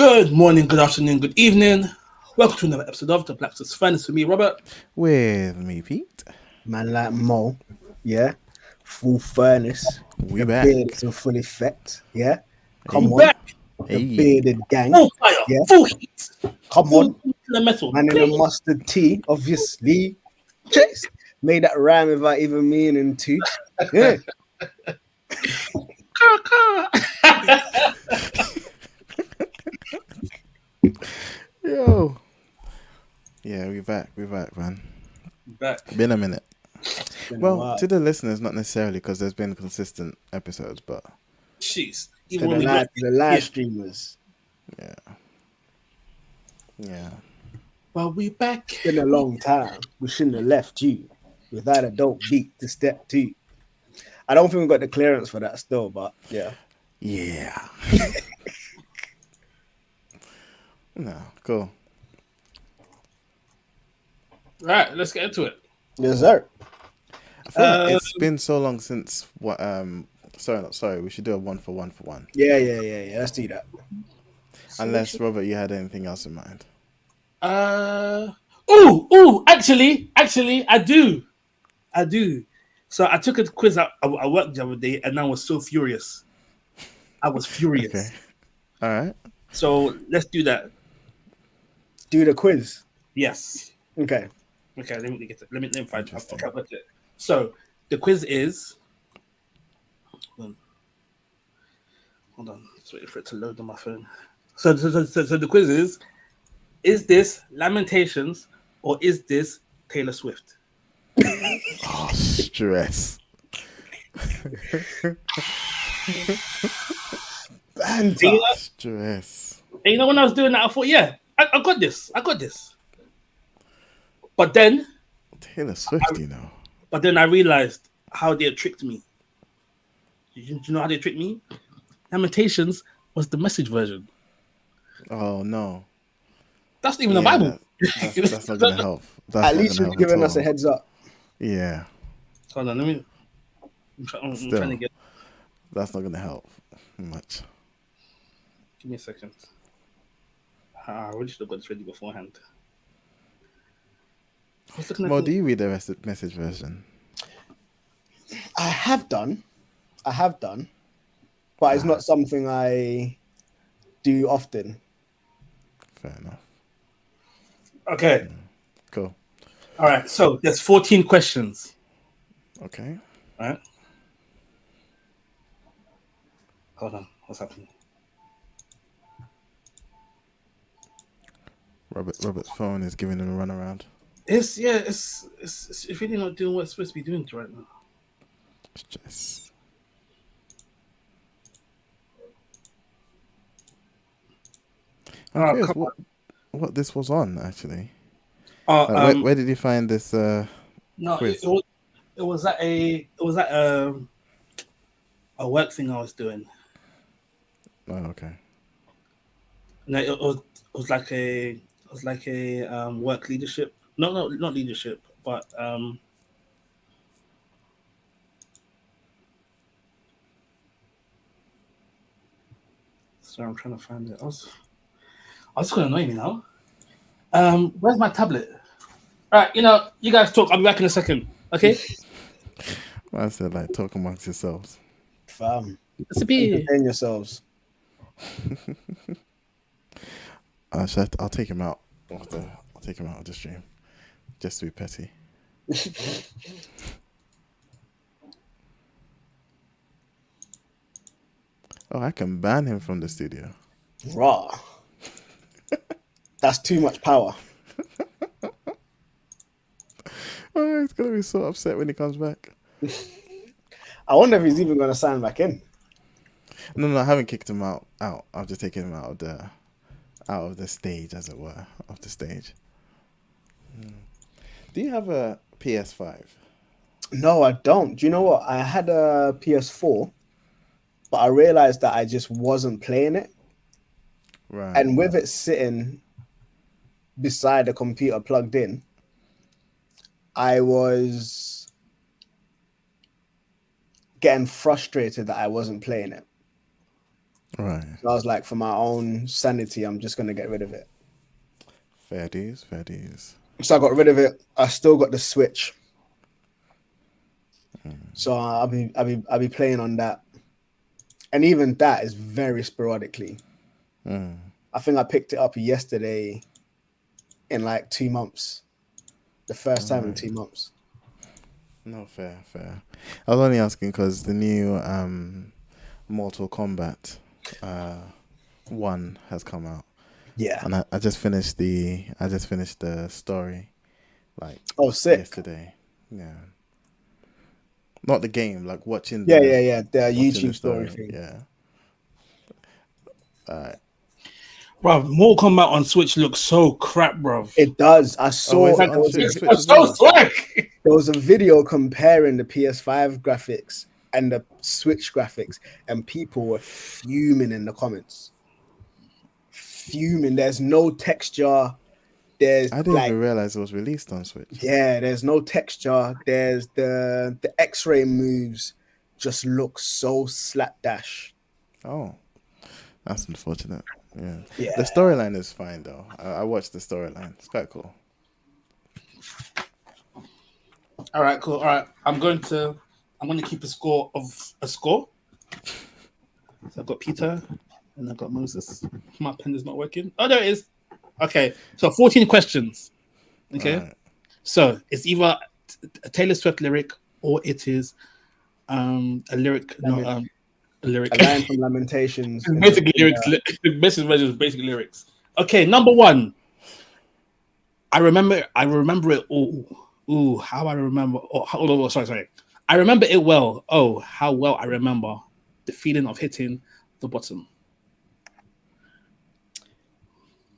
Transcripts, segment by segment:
Good morning, good afternoon, good evening. Welcome to another episode of the Blacksters Finest with me, Robert. With me, Pete. Man like Mo, yeah, full furnace, We the back. beard is in full effect, yeah. We Come Hey. on, back, the Hey. bearded gang, full fire, yeah. full heat, Come full on, to the metal. man in a mustard tea, obviously. Chase made that rhyme without even meaning to. Yeah, Yo. Yeah, we back. We back, man. Back. Been a minute. been a Well, while. to the listeners, not necessarily because there's been consistent episodes, but Jeez. To Even when we got the live streamers, yeah. Yeah. well, we back. it's been a long time. We shouldn't have left you without a dope beat to step to. I don't think we got the clearance for that still, but yeah. Yeah. No, cool. Right, let's get into it. Yes, sir. I feel like it's been so long since what sorry, we should do a one for one. Yeah. Let's do that. Unless Robert, you had anything else in mind. Actually, I do. So I took a quiz at work the other day, and I was so furious. I was furious. Okay. Alright. So let's do that. Do the quiz. Yes. Okay. Okay, let me get it. Let me find it. Interesting. Okay, what's it? So the quiz is. Hold on. Just waiting for it to load on my phone. So the quiz is this Lamentations or is this Taylor Swift? Oh, stress. Banter. Stress. And you know, when I was doing that, I thought, yeah, I got this. But then Taylor Swift, you know. But then I realized how they had tricked me. Do you know how they tricked me? Lamentations was the Message version. Oh no. That's not even the Bible. That's not gonna help. That's At not least gonna you've help given at us a all. heads up. Yeah, Hold on, let me. I'm trying to get. that's not gonna help much. Give me a second. I really should have got this ready beforehand. I was looking at Mo, the- do you read the Message version? I have done, but it's not something I do often. Fair enough. Okay. Cool. All right. So there's 14 questions. Okay. All right. Hold on. What's happening? Robert's phone is giving him a runaround. It's really not doing what it's supposed to be doing right now. It's just I'm curious what this was on actually. Where did you find this No, quiz? it was at a work thing I was doing. Oh, okay. No, it was like a work leadership. No, not leadership, but sorry, I'm trying to find it. I was gonna annoy me now. Where's my tablet? All right, you guys talk. I'll be back in a second. Okay. I said like talk amongst yourselves. Fam, It's a bit. entertain yourselves. I'll take him out of the stream, just to be petty. Oh, I can ban him from the studio. Raw. That's too much power. Oh, he's gonna be so upset when he comes back. I wonder if he's even going to sign back in. No, I haven't kicked him out. I've just taken him out of the stage, as it were, of the stage. Do you have a PS5? No, I don't. Do you know what? I had a PS4, but I realized that I just wasn't playing it. Right. And with it sitting beside the computer plugged in, I was getting frustrated that I wasn't playing it. Right. So I was like, for my own sanity, I'm just gonna get rid of it. Fair dues. Fair dues. So I got rid of it. I still got the Switch. So I'll be playing on that. And even that is very sporadically. Mm. I think I picked it up yesterday in like 2 months. The first time in 2 months. No, fair. I was only asking because the new Mortal Kombat 1 has come out. Yeah. And I just finished the story like Oh, sick. yesterday. Yeah. Not the game, like watching Yeah. The watching YouTube the story thing. Yeah. Alright. Bro, Mortal Kombat on Switch looks so crap, bro. It does. I saw is it there on was, Switch It's as so well? slack. there was a video comparing the PS5 graphics and the Switch graphics, and people were fuming in the comments. Fuming. There's no texture. There's I didn't even realize it was released on Switch. Yeah, there's no texture. There's the X-ray moves just look so slapdash. Oh. That's unfortunate. Yeah. Yeah. The storyline is fine though. I watched the storyline. It's quite cool. All right, cool. All right, I'm going to keep a score. So I've got Peter and I've got Moses. My pen is not working. Oh, there it is. Okay, so 14 questions. Okay, Right. so it's either a Taylor Swift lyric or it is a lyric. No, a lyric. A line from Lamentations. Basically lyrics. The message version is basically lyrics. Okay, number one. I remember it all. Ooh, how I remember. Sorry. I remember it well. Oh, how well I remember the feeling of hitting the bottom.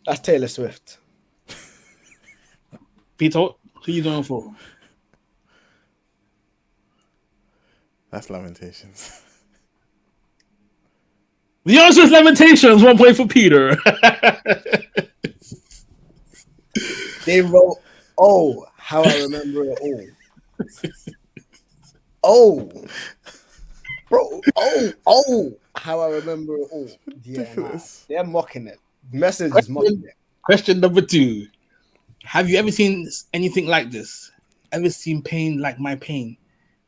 That's Taylor Swift. Peter, who you going for? That's Lamentations. The answer is Lamentations. 1 point for Peter. They wrote, "Oh, how I remember it all." Oh, bro. Oh, how I remember it all. Yeah, nah, they're mocking it. Message is mocking it. Question number 2. Have you ever seen anything like this? Ever seen pain like my pain?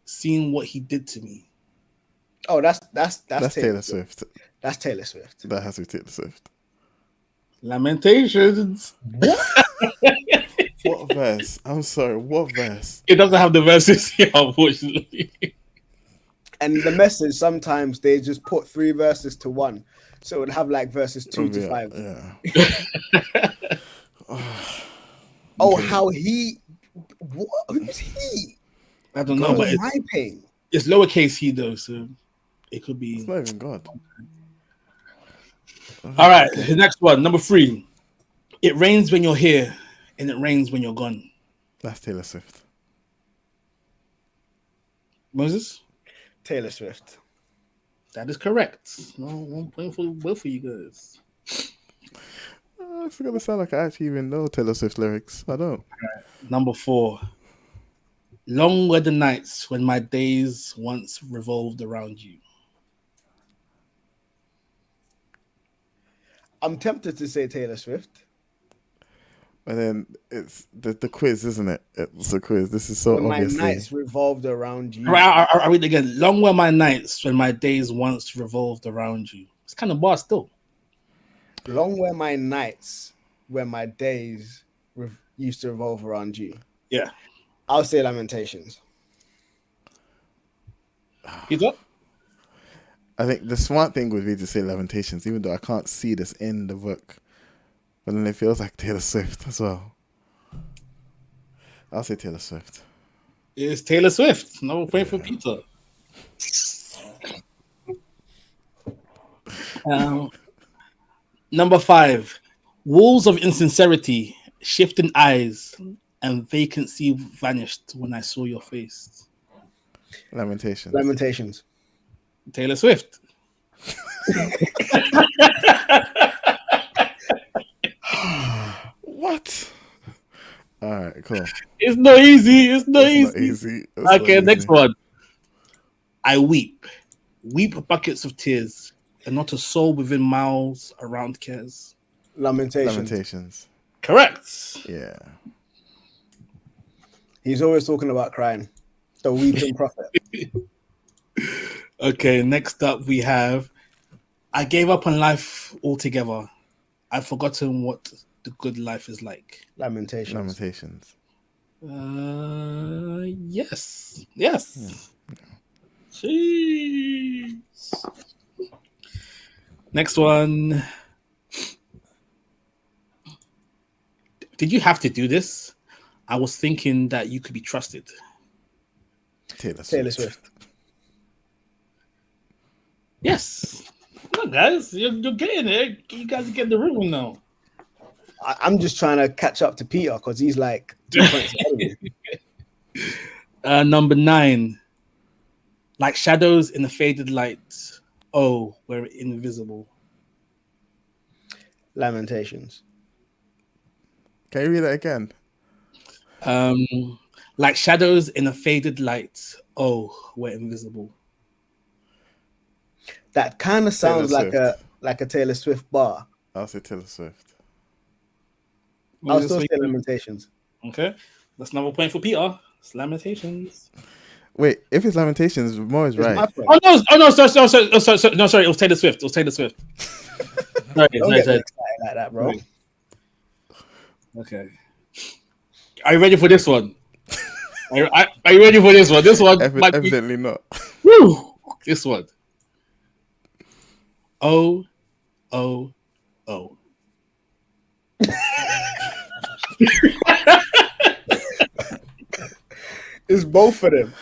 Seen what he did to me? Oh, that's Taylor Swift. That's Taylor Swift. That has to be Taylor Swift. Lamentations. What verse? I'm sorry. What verse? It doesn't have the verses here, unfortunately. And the message, sometimes they just put 3 verses to 1. So it would have like verses 2 to 5. Yeah. Oh, how he... What? Who's he? I don't know, but my pain. it's lowercase he though, so it could be. It's not even God. All right, the next one, number 3. It rains when you're here, and it rains when you're gone. That's Taylor Swift. Moses, Taylor Swift. that is correct. No 1 point for both of you guys. It's gonna sound like I actually even know Taylor Swift lyrics. I don't. Number 4. Long were the nights when my days once revolved around you. I'm tempted to say Taylor Swift. And then it's the quiz, isn't it? It's a quiz. This is so When obviously. my nights revolved around you. All right, I'll read it again. Long were my nights when my days once revolved around you. It's kind of bar still. Long were my nights when my days used to revolve around you. Yeah. I'll say Lamentations. Peter? I think the smart thing would be to say Lamentations, even though I can't see this in the book. But then it feels like Taylor Swift as well. I'll say Taylor Swift. It's Taylor Swift. No point for Peter. Number 5. Walls of insincerity, shifting eyes, and vacancy vanished when I saw your face. Lamentations. Lamentations. Taylor Swift. What? All right, cool. It's not easy. It's not It's easy. not easy. It's not Okay, easy. next one. I weep buckets of tears and not a soul within miles around cares. Lamentations. Correct. Yeah. He's always talking about crying. The weeping prophet. Okay, next up we have I gave up on life altogether. I've forgotten what the good life is like. Lamentations. Yes. Yes. Jeez. Next one. Did you have to do this? I was thinking that you could be trusted. Taylor Swift. Yes. Look, guys, you're getting it. You guys are getting the rhythm now. I'm just trying to catch up to Peter because he's like 2 points ahead of me. Number 9. Like shadows in the faded light. Oh, we're invisible. Lamentations. Can you read that again? Like shadows in a faded light. Oh, we're invisible. That kind of sounds Taylor like a Taylor Swift bar. I'll say Taylor Swift. I'll still say Lamentations. Okay, that's another point for Peter. It's Lamentations. Wait, if it's Lamentations, Mo is right. Oh no, sorry. No, sorry, it was Taylor Swift. Sorry, Don't get excited like that, bro. Okay. Are you ready for this one? Are you ready for this one? This one Evidently not. Woo! This one. Oh. It's both of them.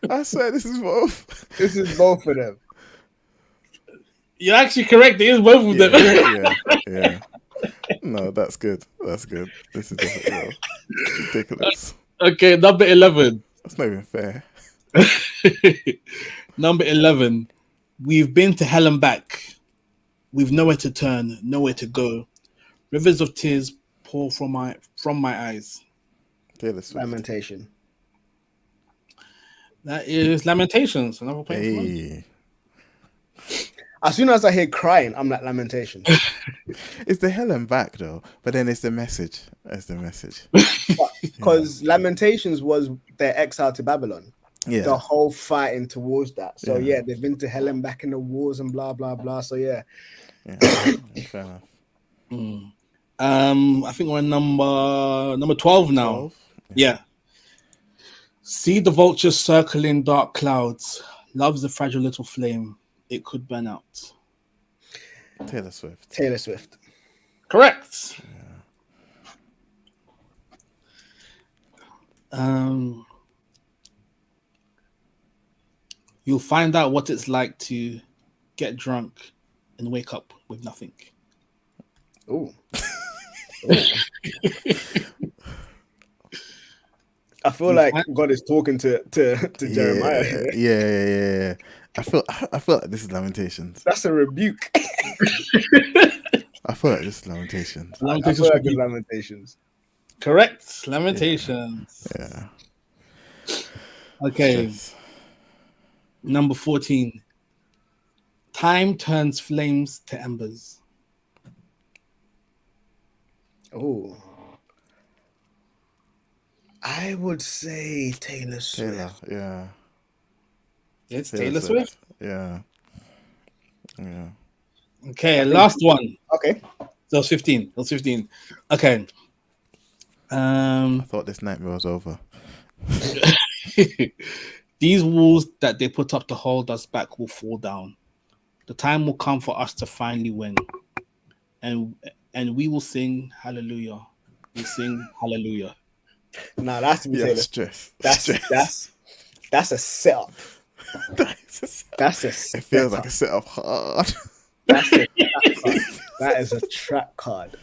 I swear this is both. This is both of them. You're actually correct. It is both of them. Yeah. No, that's good. This is definitely ridiculous. Okay, number 11. That's not even fair. Number 11. We've been to hell and back. We've nowhere to turn, nowhere to go. Rivers of tears pour from my eyes. Taylor Swift. Lamentation. That is Lamentations. Another point. Hey. As soon as I hear crying, I'm like Lamentations. It's the hell and back though, but then it's the message. It's the message. Because Lamentations was their exile to Babylon. Yeah. The whole fighting towards that. So yeah, they've been to hell and back in the wars and blah blah blah. So yeah. Fair enough. I think we're number 12 now. 12? Yeah. See the vultures circling dark clouds. Love's a fragile little flame. It could burn out. Taylor Swift. Taylor Swift. Correct. You'll find out what it's like to get drunk and wake up with nothing. Ooh. I feel like God is talking to Jeremiah. Yeah. I feel like this is Lamentations. That's a rebuke. I feel like this is Lamentations. I feel like it's Lamentations. Correct. Lamentations. Yeah. Okay. Yes. Number 14. Time turns flames to embers. Oh. I would say Taylor Swift. Taylor, yeah. It's Taylor Swift. Yeah. Okay, last one. Okay. That was 15. Okay. I thought this nightmare was over. These walls that they put up to hold us back will fall down. The time will come for us to finally win. And we will sing hallelujah. We'll sing hallelujah. Nah, that's me Taylor. Stress. That's a setup. That's a setup. It feels like a setup hard. That's a trap card. That is a trap card.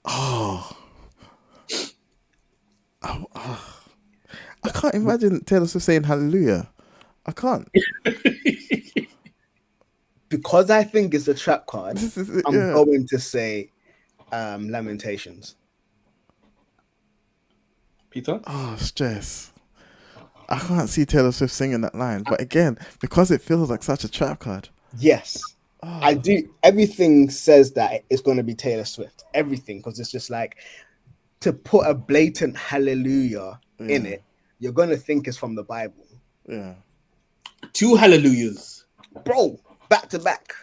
I can't imagine Taylor Swift saying hallelujah. I can't. Because I think it's a trap card, I'm going to say Lamentations. Peter? Stress. I can't see Taylor Swift singing that line. But again, because it feels like such a trap card. Yes. I do. Everything says that it's going to be Taylor Swift. Everything, because it's just like to put a blatant hallelujah in Yeah. it. You're going to think it's from the Bible, Yeah. 2 hallelujahs. bro. Back to back.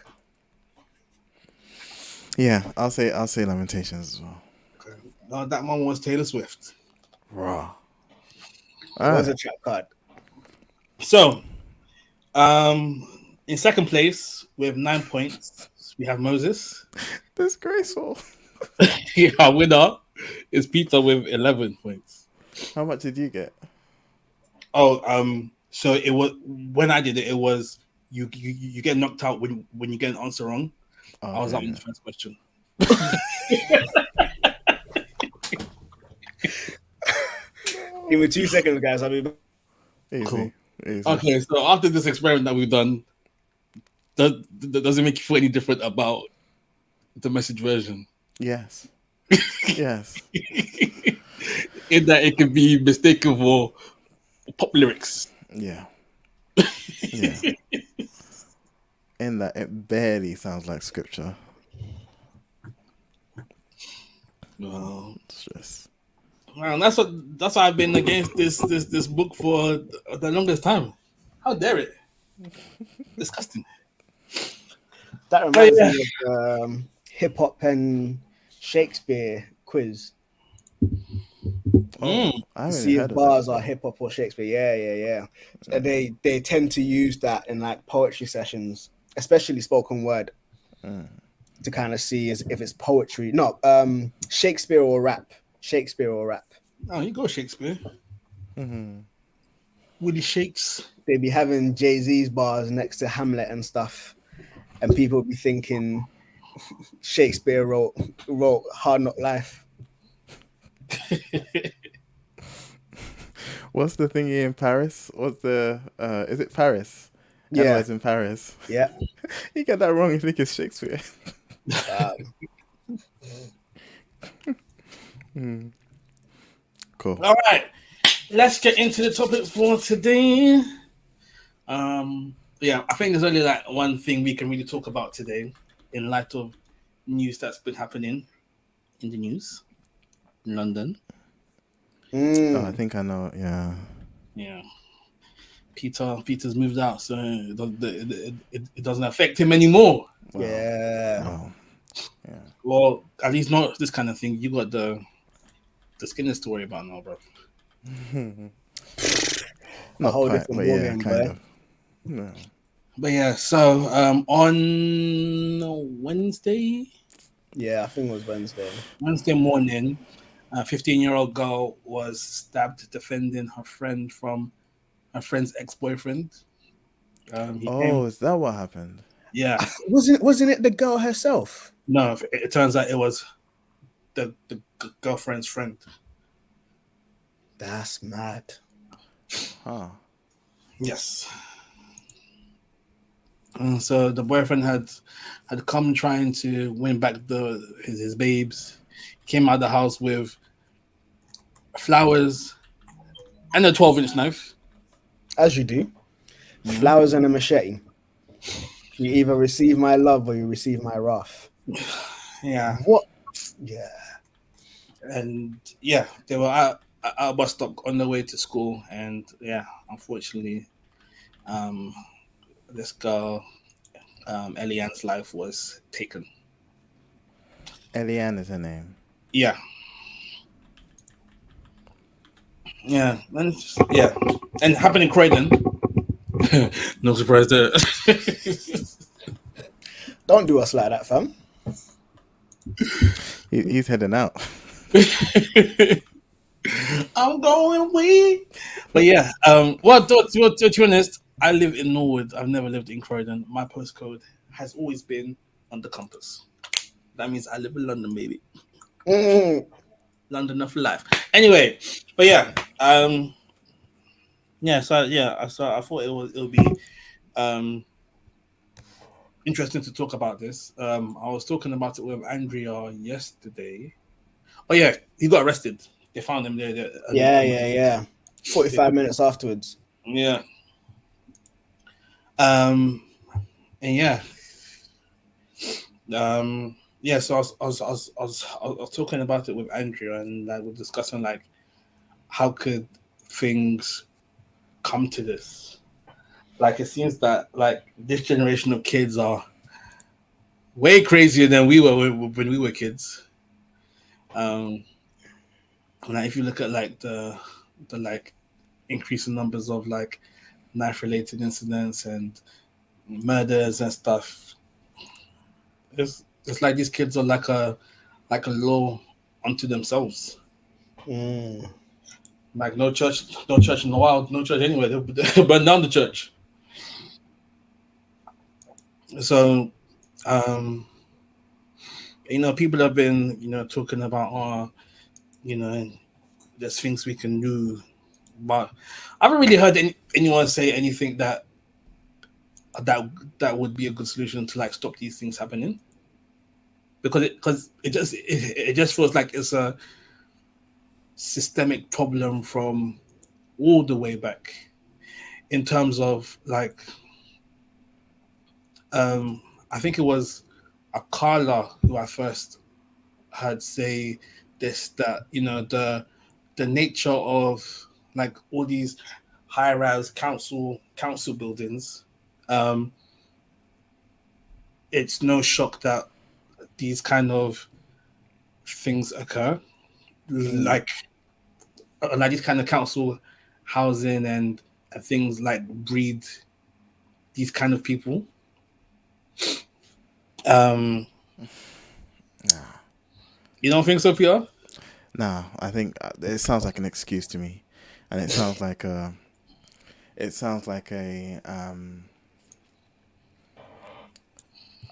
Yeah, I'll say Lamentations as well. No, that one was Taylor Swift. Raw. It was a trap card. So, in second place with 9 points, we have Moses. Disgraceful. Our winner is Peter with 11 points. How much did you get? Oh, so it was when I did it. It was you get knocked out when you get an answer wrong. Oh, I was up okay, on the first question. Give me 2 seconds, guys. I'll be back. Easy. Cool. Easy. Okay, so after this experiment that we've done, does it make you feel any different about the message version? Yes. Yes. In that it can be mistaken for pop lyrics. Yeah. Yeah. In that it barely sounds like scripture. Well, It's just man, that's why I've been against this book for the longest time. How dare it? Disgusting. That reminds me of hip hop and Shakespeare quiz. Mm. I haven't See heard if of bars that. are hip hop or Shakespeare. Yeah. And they tend to use that in like poetry sessions, especially spoken word, to kind of see if it's poetry. No, Shakespeare or rap. Shakespeare or rap. Oh, you go Shakespeare. Mm-hmm. Willie Shakes. They'd be having Jay-Z's bars next to Hamlet and stuff, and people would be thinking Shakespeare wrote Hard Knock Life. What's the thingy in Paris? What's the is it Paris? Yeah. Analyze in Paris. Yeah. You get that wrong, you think it's Shakespeare. Cool. All right, let's get into the topic for today. Yeah, I think there's only like one thing we can really talk about today in light of news that's been happening in the news in London. Oh, I think I know. Yeah. Yeah, Peter's moved out, so it doesn't affect him anymore. Wow. Yeah. Wow. Yeah. Well, at least not this kind of thing. You got the Skinners to worry about now, bro. Not whole quite, different but yeah, ballgame, kind boy. of. No. But yeah, so on Wednesday Yeah, I think it was Wednesday. morning, a 15-year-old girl was stabbed defending her friend from her friend's ex-boyfriend. Is that what happened? Yeah, Wasn't it the girl herself? no, it turns out it was the girlfriend's friend. That's mad. Huh. Yes. And so the boyfriend had come trying to win back his babes. Came out of the house with flowers and a 12-inch knife. As you do. Flowers and a machete. You either receive my love or you receive my wrath. Yeah. What? Yeah. And yeah, they were at a bus stop on the way to school, and yeah, unfortunately, this girl, Eliane's life was taken. Eliane is her name. Yeah, and it happened in Croydon. No surprise there. Don't do us like that, fam. He's heading out. I'm going weak. But yeah, well, to be honest, I live in Norwood. I've never lived in Croydon. My postcode has always been on the compass. That means I live in London, baby. London for life. Anyway, but yeah, so I thought it'll be interesting to talk about this. I was talking about it with Andrea yesterday. Oh yeah, he got arrested. They found him there. Yeah. 45 minutes afterwards. Yeah. And yeah. Yeah, so I was talking about it with Andrew, and we're discussing like how could things come to this. Like it seems that like this generation of kids are way crazier than we were when we were kids. Um, like if you look at like the like increasing numbers of like knife related incidents and murders and stuff, it's like these kids are like a law unto themselves. Mm. Like no church in the wild, no church anywhere. They'll burn down the church. So, um, people have been, talking about, you know, there's things we can do, but I haven't really heard anyone say anything that that would be a good solution to like stop these things happening. Because it just feels like it's a systemic problem from all the way back in terms of like I think it was Akala who I first heard say this, that the nature of like all these high rise council buildings, um it's no shock that these kind of things occur, Mm. like these kind of council housing and things like breed these kind of people. um Nah, you don't think so, Peter? nah. I think it sounds like an excuse to me, and it sounds like a I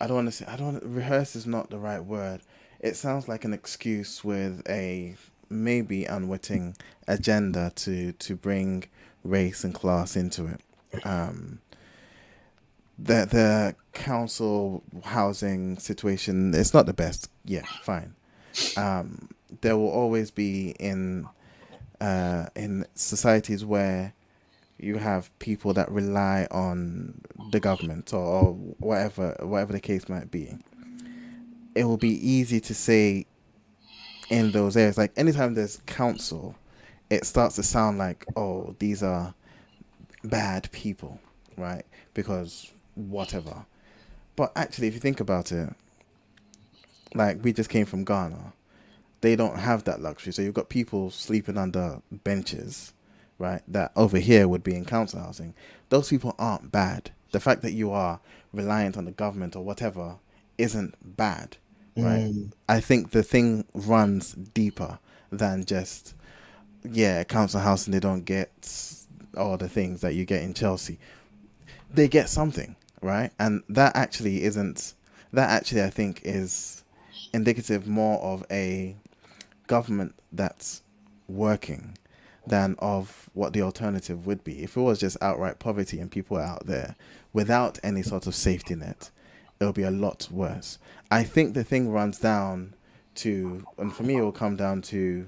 don't want to say, I don't rehearse is not the right word. It sounds like an excuse with a maybe unwitting agenda to bring race and class into it. Um, the council housing situation, it's not the best. Yeah, fine. Um, there will always be in societies where you have people that rely on the government, or whatever the case might be. It will be easy to say in those areas, like anytime there's council, it starts to sound like, oh, these are bad people, right? Because whatever. But actually, if you think about it, like we just came from Ghana, they don't have that luxury. So you've got people sleeping under benches, right? That over here would be in council housing. Those people aren't bad. The fact that you are reliant on the government or whatever isn't bad, right? Mm. I think the thing runs deeper than just, yeah, council housing. They don't get all the things that you get in Chelsea. They get something, right? And that actually isn't. That actually, I think, is indicative more of a government that's working than of what the alternative would be. If it was just outright poverty and people out there without any sort of safety net, it'll be a lot worse. I think the thing runs down to, and for me, it will come down to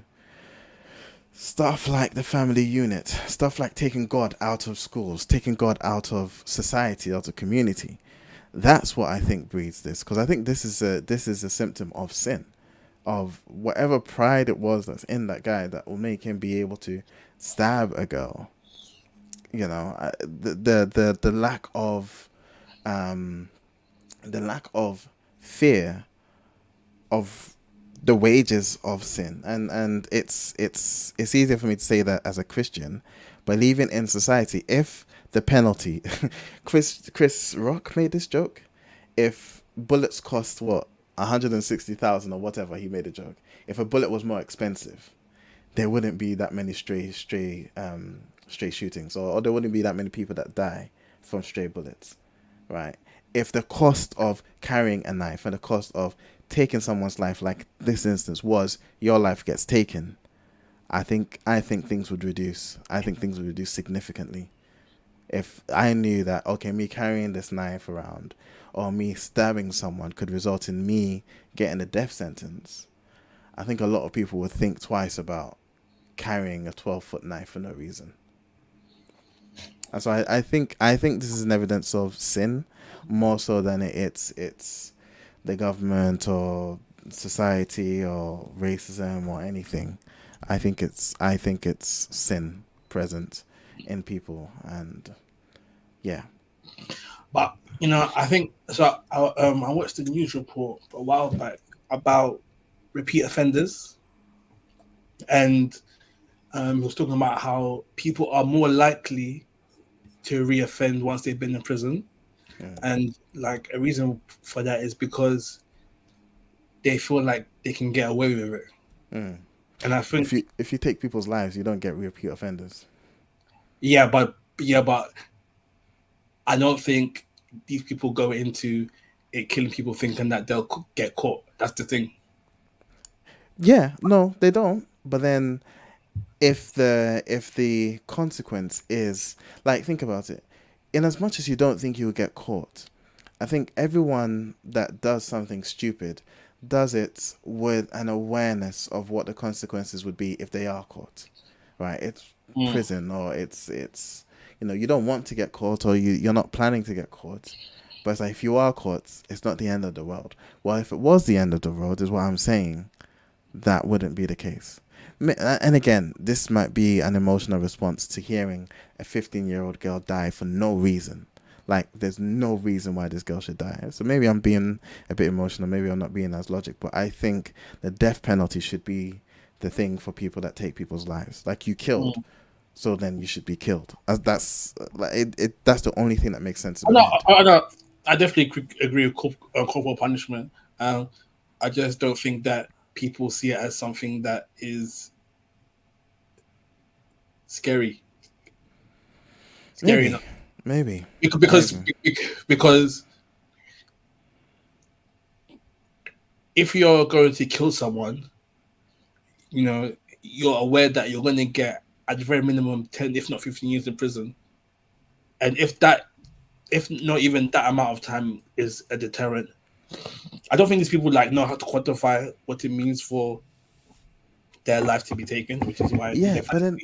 stuff like the family unit, stuff like taking God out of schools, taking God out of society, out of community. That's what I think breeds this, because I think this is a symptom of sin, of whatever pride it was that's in that guy that will make him be able to stab a girl. The um lack of fear of the wages of sin, and it's easier for me to say that as a Christian, but even in society, if the penalty, Chris Rock made this joke, if bullets cost what 160,000 or whatever, he made a joke. If a bullet was more expensive, there wouldn't be that many stray shootings, or there wouldn't be that many people that die from stray bullets, right? If the cost of carrying a knife and the cost of taking someone's life, like this instance was your life gets taken, I think things would reduce. I think things would reduce significantly. If I knew that, okay, me carrying this knife around or me stabbing someone could result in me getting a death sentence, I think a lot of people would think twice about carrying a 12-foot knife for no reason. And so I think this is an evidence of sin more so than it's the government or society or racism or anything. I think it's sin present in people, and yeah. But I think so. I watched the news report a while back about repeat offenders, and he was talking about how people are more likely to reoffend once they've been in prison, and like a reason for that is because they feel like they can get away with it. And I think If you take people's lives, you don't get repeat offenders. but I don't think these people go into it killing people thinking that they'll get caught. That's the thing. Yeah, no, they don't. But then, if the consequence is like, think about it. In as much as you don't think you'll get caught, I think everyone that does something stupid does it with an awareness of what the consequences would be if they are caught. Right? It's prison, or it's you don't want to get caught, or you're not planning to get caught. But it's like, if you are caught, it's not the end of the world. Well, if it was the end of the world, is what I'm saying, that wouldn't be the case. And again, this might be an emotional response to hearing a 15-year-old girl die for no reason. Like, there's no reason why this girl should die. So maybe I'm being a bit emotional. Maybe I'm not being as logic. But I think the death penalty should be the thing for people that take people's lives. Like, you killed, so then you should be killed. That's like that's the only thing that makes sense. I definitely agree with corporal punishment. I just don't think that people see it as something that is scary. Scary Maybe. Because if you're going to kill someone, you're aware that you're going to get at the very minimum 10, if not 15 years in prison. And if not even that amount of time is a deterrent, I don't think these people know how to quantify what it means for their life to be taken, which is why. Yeah, but then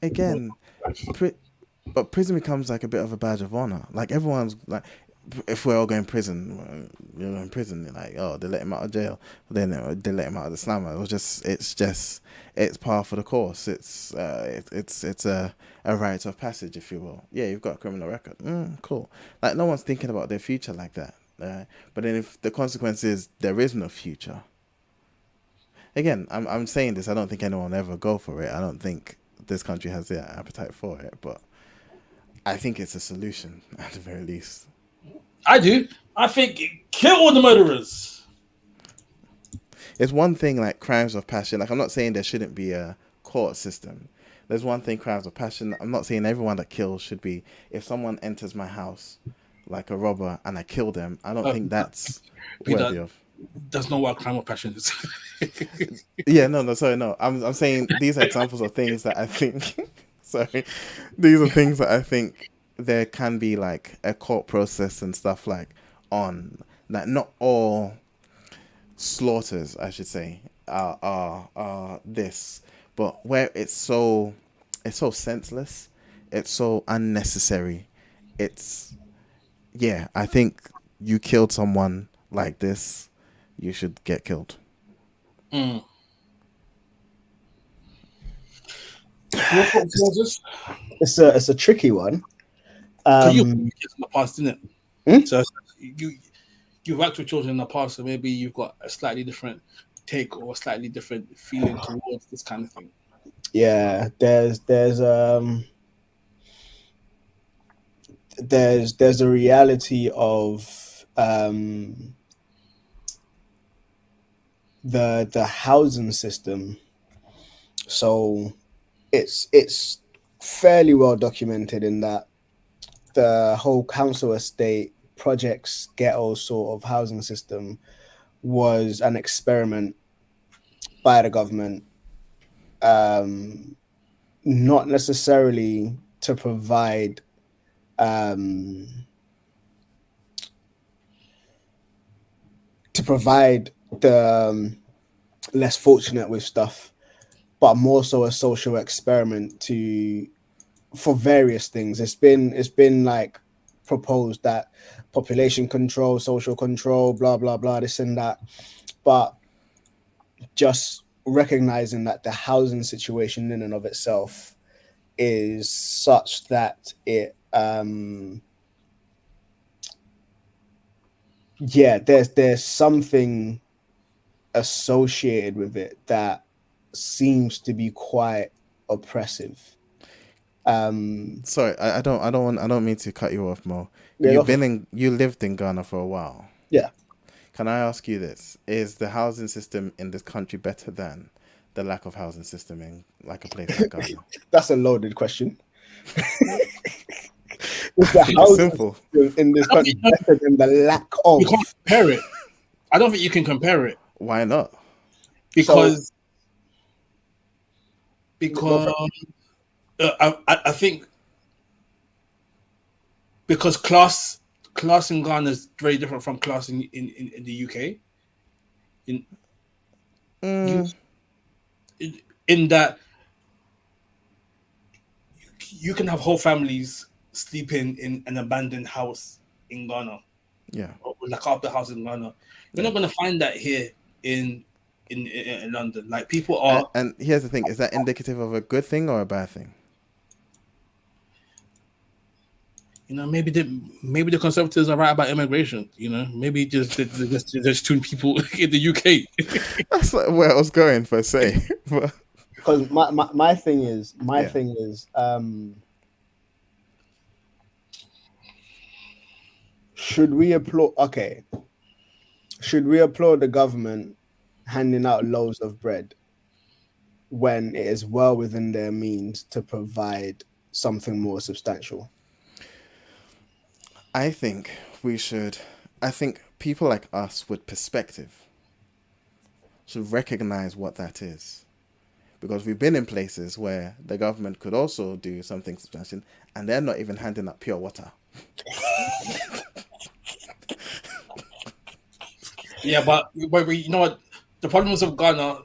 again, but prison becomes like a bit of a badge of honor. Like, everyone's like, if we're all going to prison, you're in prison. They're like, oh, they let him out of jail. Then they let him out of the slammer. It's par for the course. It's a rite of passage, if you will. Yeah, you've got a criminal record. Cool. Like, no one's thinking about their future like that. But then if the consequence is there is no future. Again, I'm saying this. I don't think anyone will ever go for it. I don't think this country has the appetite for it. But I think it's a solution at the very least. I do. I think kill all the murderers. It's one thing like crimes of passion. Like, I'm not saying there shouldn't be a court system. There's one thing, crimes of passion. I'm not saying everyone that kills should be. If someone enters my house like a robber and I kill them, I don't think that's worthy of. That's not what a crime of passion is. Yeah, no, sorry, no. I'm saying these are examples of things that I think. Sorry, these are things that I think there can be like a court process and stuff on. Like, not all slaughters, I should say, are this, but where it's so senseless, it's so unnecessary. I think you killed someone like this, you should get killed. It's a tricky one. So you've in the past, isn't it? So you've worked with children in the past, so maybe you've got a slightly different take or a slightly different feeling towards this kind of thing. Yeah, there's a reality of the housing system. So it's fairly well documented in that the whole council estate projects ghetto sort of housing system was an experiment by the government, not necessarily to provide the less fortunate with stuff, but more so a social experiment for various things. It's been like proposed that population control, social control, blah blah blah, this and that, but just recognizing that the housing situation in and of itself is such that it there's something associated with it that seems to be quite oppressive. Sorry, I don't mean to cut you off, Mo. Yeah, You lived in Ghana for a while. yeah. Can I ask you this? Is the housing system in this country better than the lack of housing system in like a place like Ghana? That's a loaded question. Is the housing Simple. system in this country better than the lack of? You can't compare it. I don't think you can compare it Why not? because I think because class in Ghana is very different from class in the UK. In that you can have whole families sleeping in an abandoned house in Ghana. Yeah. Or like after house in Ghana. You're not going to find that here in London. Like people are. And here's the thing: is that indicative of a good thing or a bad thing? You know, maybe the Conservatives are right about immigration. You know, maybe just tune people in the UK. That's like where I was going per se. But Because my thing is should we applaud the government handing out loaves of bread when it is well within their means to provide something more substantial? I think people like us with perspective should recognize what that is. Because we've been in places where the government could also do something substantial and they're not even handing out pure water. Yeah, but you know what? The problems of Ghana,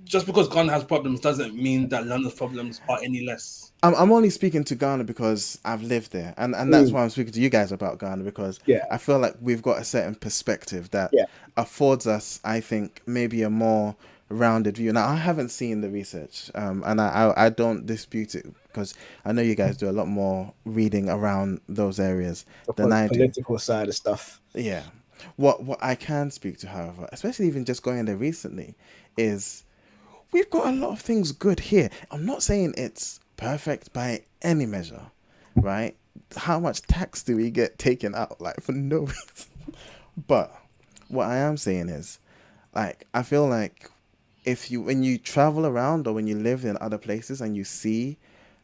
just because Ghana has problems doesn't mean that London's problems are any less. I'm only speaking to Ghana because I've lived there, and that's why I'm speaking to you guys about Ghana, because I feel like we've got a certain perspective that affords us, I think, maybe a more rounded view. Now, I haven't seen the research, and I don't dispute it because I know you guys do a lot more reading around those areas than I do. Political side of stuff. Yeah. What I can speak to, however, especially even just going there recently, is we've got a lot of things good here. I'm not saying it's perfect by any measure, right? How much tax do we get taken out, like, for no reason? But what I am saying is, like, I feel like when you travel around or when you live in other places and you see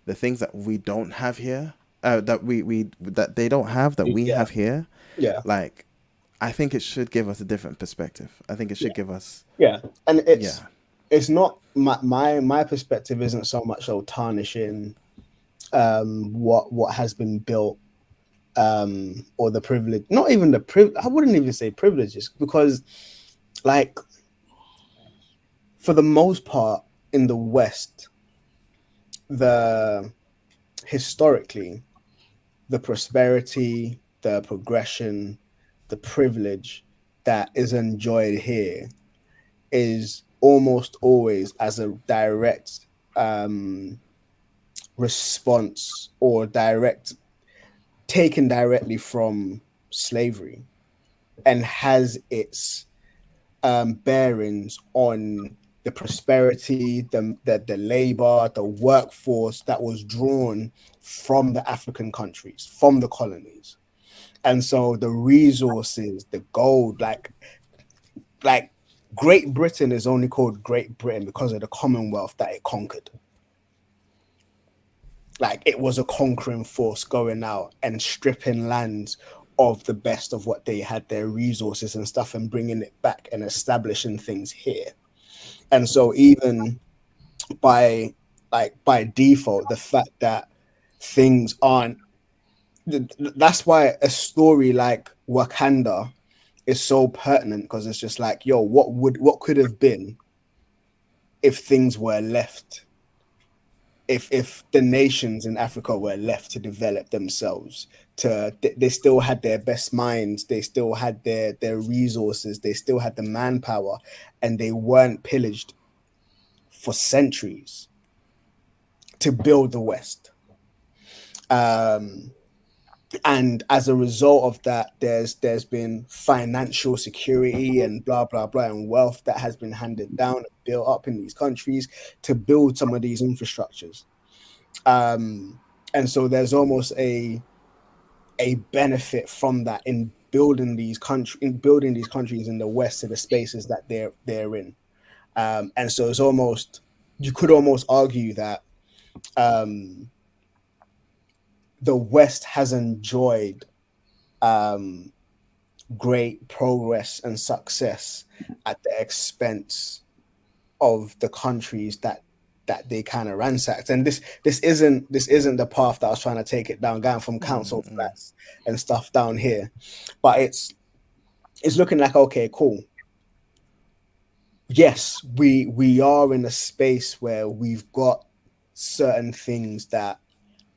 the things that we don't have here, that they don't have that we have here, like, I think it should give us a different perspective. I think it should give us and it's not my perspective isn't so much so tarnishing what has been built or the privilege, not even the privilege. I wouldn't even say privileges, because like for the most part in the West, historically the prosperity, the progression, the privilege that is enjoyed here is almost always as a direct response or taken directly from slavery, and has its bearings on the prosperity, the labor, the workforce that was drawn from the African countries, from the colonies. And so the resources, the gold, like Great Britain is only called Great Britain because of the Commonwealth that it conquered. Like, it was a conquering force going out and stripping lands of the best of what they had, their resources and stuff, and bringing it back and establishing things here. And so even by default, the fact that things aren't, that's why a story like Wakanda is so pertinent, because it's just like, yo, what could have been if things were left, if the nations in Africa were left to develop themselves, they still had their best minds, they still had their resources, they still had the manpower, and they weren't pillaged for centuries to build the West. And as a result of that, there's been financial security and blah blah blah and wealth that has been handed down and built up in these countries to build some of these infrastructures. And so there's almost a benefit from that in building these countries in the West to the spaces that they're in. And so it's almost, you could almost argue that the West has enjoyed great progress and success at the expense of the countries that they kind of ransacked. And this isn't the path that I was trying to take it down, going from council flats and stuff down here, but it's looking like, okay, cool. Yes, we are in a space where we've got certain things that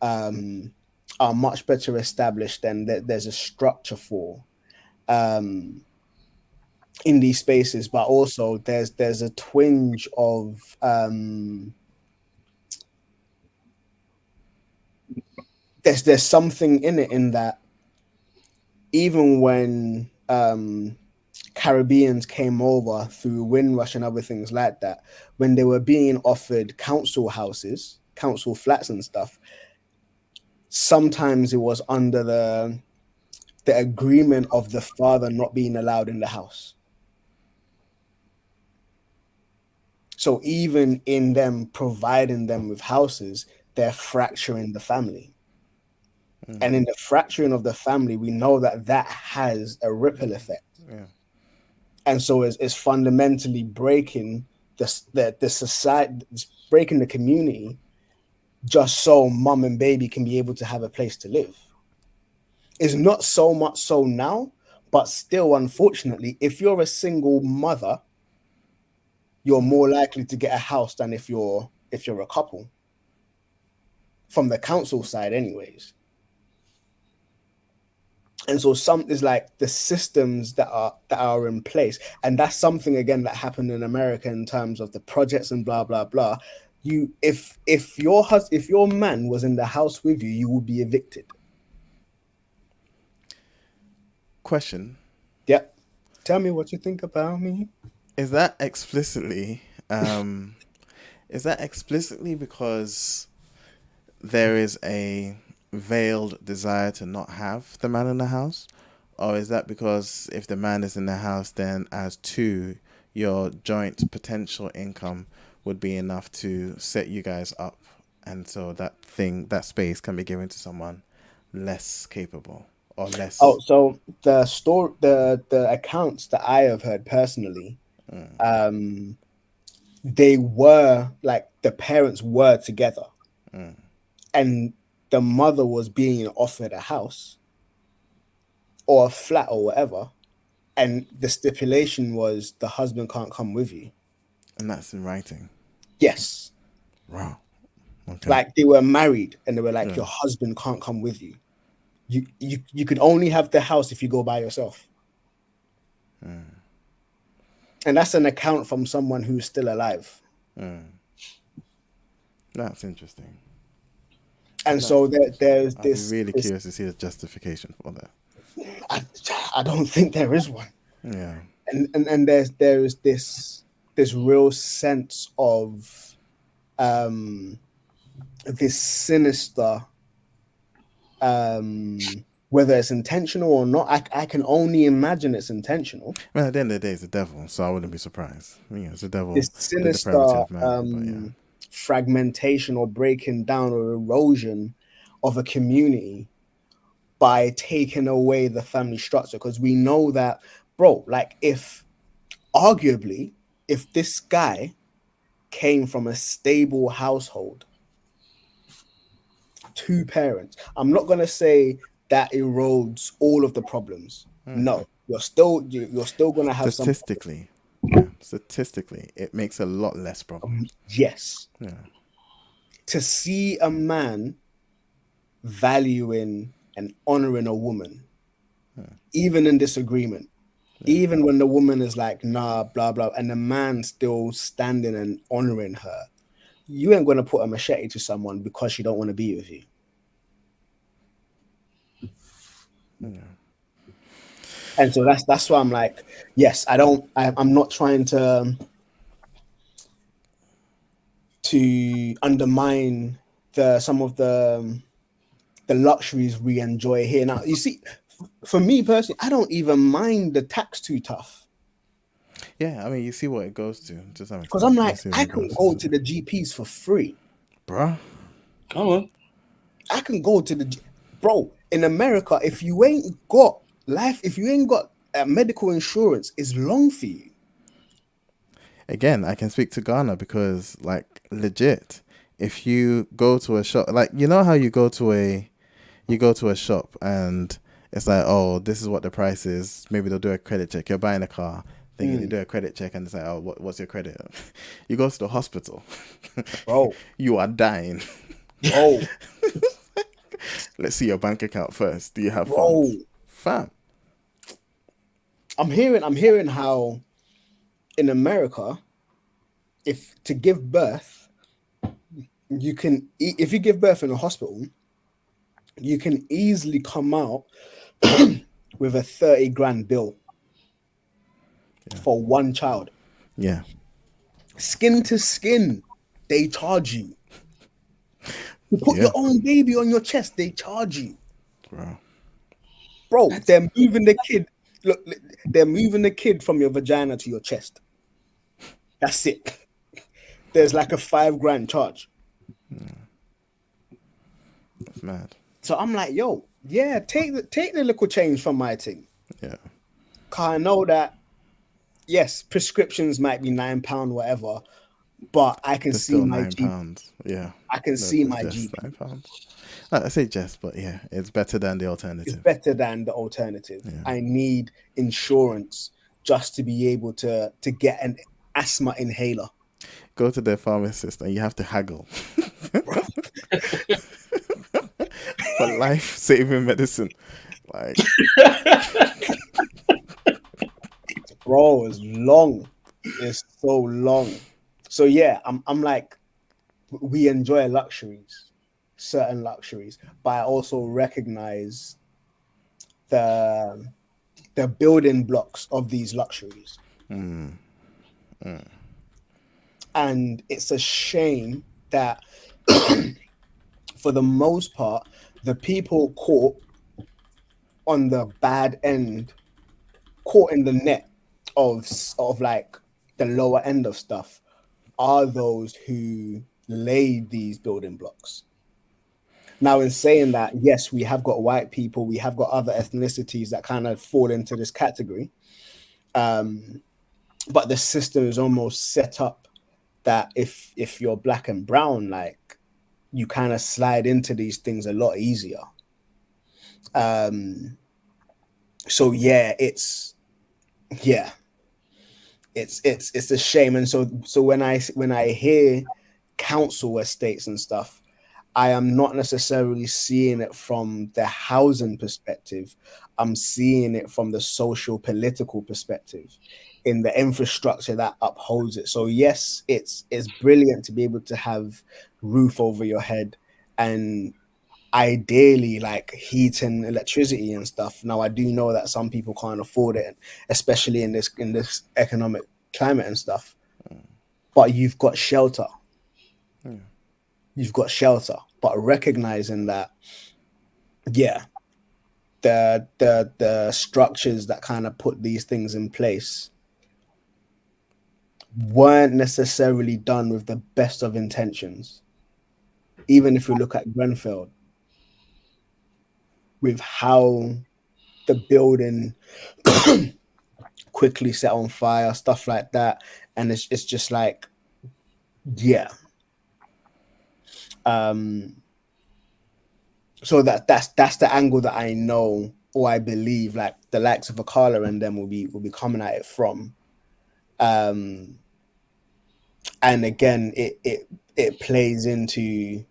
are much better established and that there's a structure for in these spaces, but also there's a twinge of there's something in it, in that even when Caribbeans came over through Windrush and other things like that, when they were being offered council houses, council flats and stuff, sometimes it was under the agreement of the father not being allowed in the house. So even in them providing them with houses, they're fracturing the family. And in the fracturing of the family, we know that has a ripple effect. Yeah. And so it's fundamentally breaking the society, it's breaking the community, just so mom and baby can be able to have a place to live. It's not so much so now, but still, unfortunately, if you're a single mother, you're more likely to get a house than if you're a couple. From the council side, anyways. And so some is like the systems that are in place, and that's something again that happened in America in terms of the projects and blah blah blah. If your man was in the house with you, you would be evicted. Question. Yep. Tell me what you think about me. Is that explicitly because there is a veiled desire to not have the man in the house? Or is that because if the man is in the house, then as two, your joint potential income would be enough to set you guys up, and so that space can be given to someone less capable or less? Oh, so the accounts that I have heard personally, they were like, the parents were together, and the mother was being offered a house or a flat or whatever, and the stipulation was the husband can't come with you. And that's in writing? Yes. Wow. Okay. Like they were married and they were like, your husband can't come with you. You could only have the house if you go by yourself. And that's an account from someone who's still alive. That's interesting. And so there's this. I'm really curious to see the justification for that. I don't think there is one. Yeah. And there is this real sense of this sinister, whether it's intentional or not. I can only imagine it's intentional. Well, at the end of the day, it's the devil, so I wouldn't be surprised. It's the devil. This sinister fragmentation or breaking down or erosion of a community by taking away the family structure. Because we know that, bro, like if this guy came from a stable household, 2 parents, I'm not going to say that erodes all of the problems. No, you're still going to have statistically. Statistically, it makes a lot less problems. Yes. Yeah. To see a man valuing and honoring a woman, even in disagreement, even when the woman is like, nah, blah, blah, and the man still standing and honoring her, you ain't going to put a machete to someone because she don't want to be with you. And so that's why I'm like, yes, I'm not trying to undermine some of the luxuries we enjoy here. Now, you see, for me personally, I don't even mind the tax too tough. Yeah, I mean, you see what it goes to some extent. Because I'm like, You see what I it can goes go to the GPs for free. bruh. Come on. I can go to bro, in America, if you ain't got medical insurance, it's long for you. Again, I can speak to Ghana because, like, legit, if you go to a shop, like, you know how you go to a shop and it's like, oh, this is what the price is. Maybe they'll do a credit check. You're buying a car, thinking you do a credit check, and it's like, oh, what's your credit? You go to the hospital, Bro. You are dying. Bro. Let's see your bank account first. Do you have Bro. funds, fam? I'm hearing how in America, if to give birth, if you give birth in a hospital, you can easily come out with a 30 grand bill for one child. Yeah. Skin to skin, they charge you. You put your own baby on your chest, they charge you. Bro, they're moving the kid. Look, they're moving the kid from your vagina to your chest. That's it. There's like a 5 grand charge. That's mad. So I'm like, yo, yeah, take the little change from my thing. Yeah. Cause I know that, yes, prescriptions might be £9, whatever, but I can There's see still my £9. Yeah. I can see my just GP. £9. I say just, but yeah, it's better than the alternative. It's better than the alternative. Yeah. I need insurance just to be able to get an asthma inhaler. Go to the pharmacist and you have to haggle for life-saving medicine. Like, bro, it's long. It's so long. So yeah, I'm like, we enjoy luxuries, certain luxuries, but I also recognize the building blocks of these luxuries. And it's a shame that for the most part, the people caught on the bad end, caught in the net of like the lower end of stuff, are those who laid these building blocks. Now, in saying that, yes, we have got white people, we have got other ethnicities that kind of fall into this category. But the system is almost set up that if you're black and brown, like, you kind of slide into these things a lot easier. So yeah, it's a shame. And so when I hear council estates and stuff, I am not necessarily seeing it from the housing perspective. I'm seeing it from the social political perspective, in the infrastructure that upholds it. So yes, it's brilliant to be able to have roof over your head and ideally like heat and electricity and stuff. Now, I do know that some people can't afford it, especially in this economic climate and stuff. But you've got shelter. You've got shelter, but recognizing that, yeah, the structures that kind of put these things in place weren't necessarily done with the best of intentions. Even if we look at Grenfell, with how the building quickly set on fire, stuff like that, and it's just like, yeah. So that's the angle that I know, or I believe, like the likes of Akala and them will be coming at it from. And again, it plays into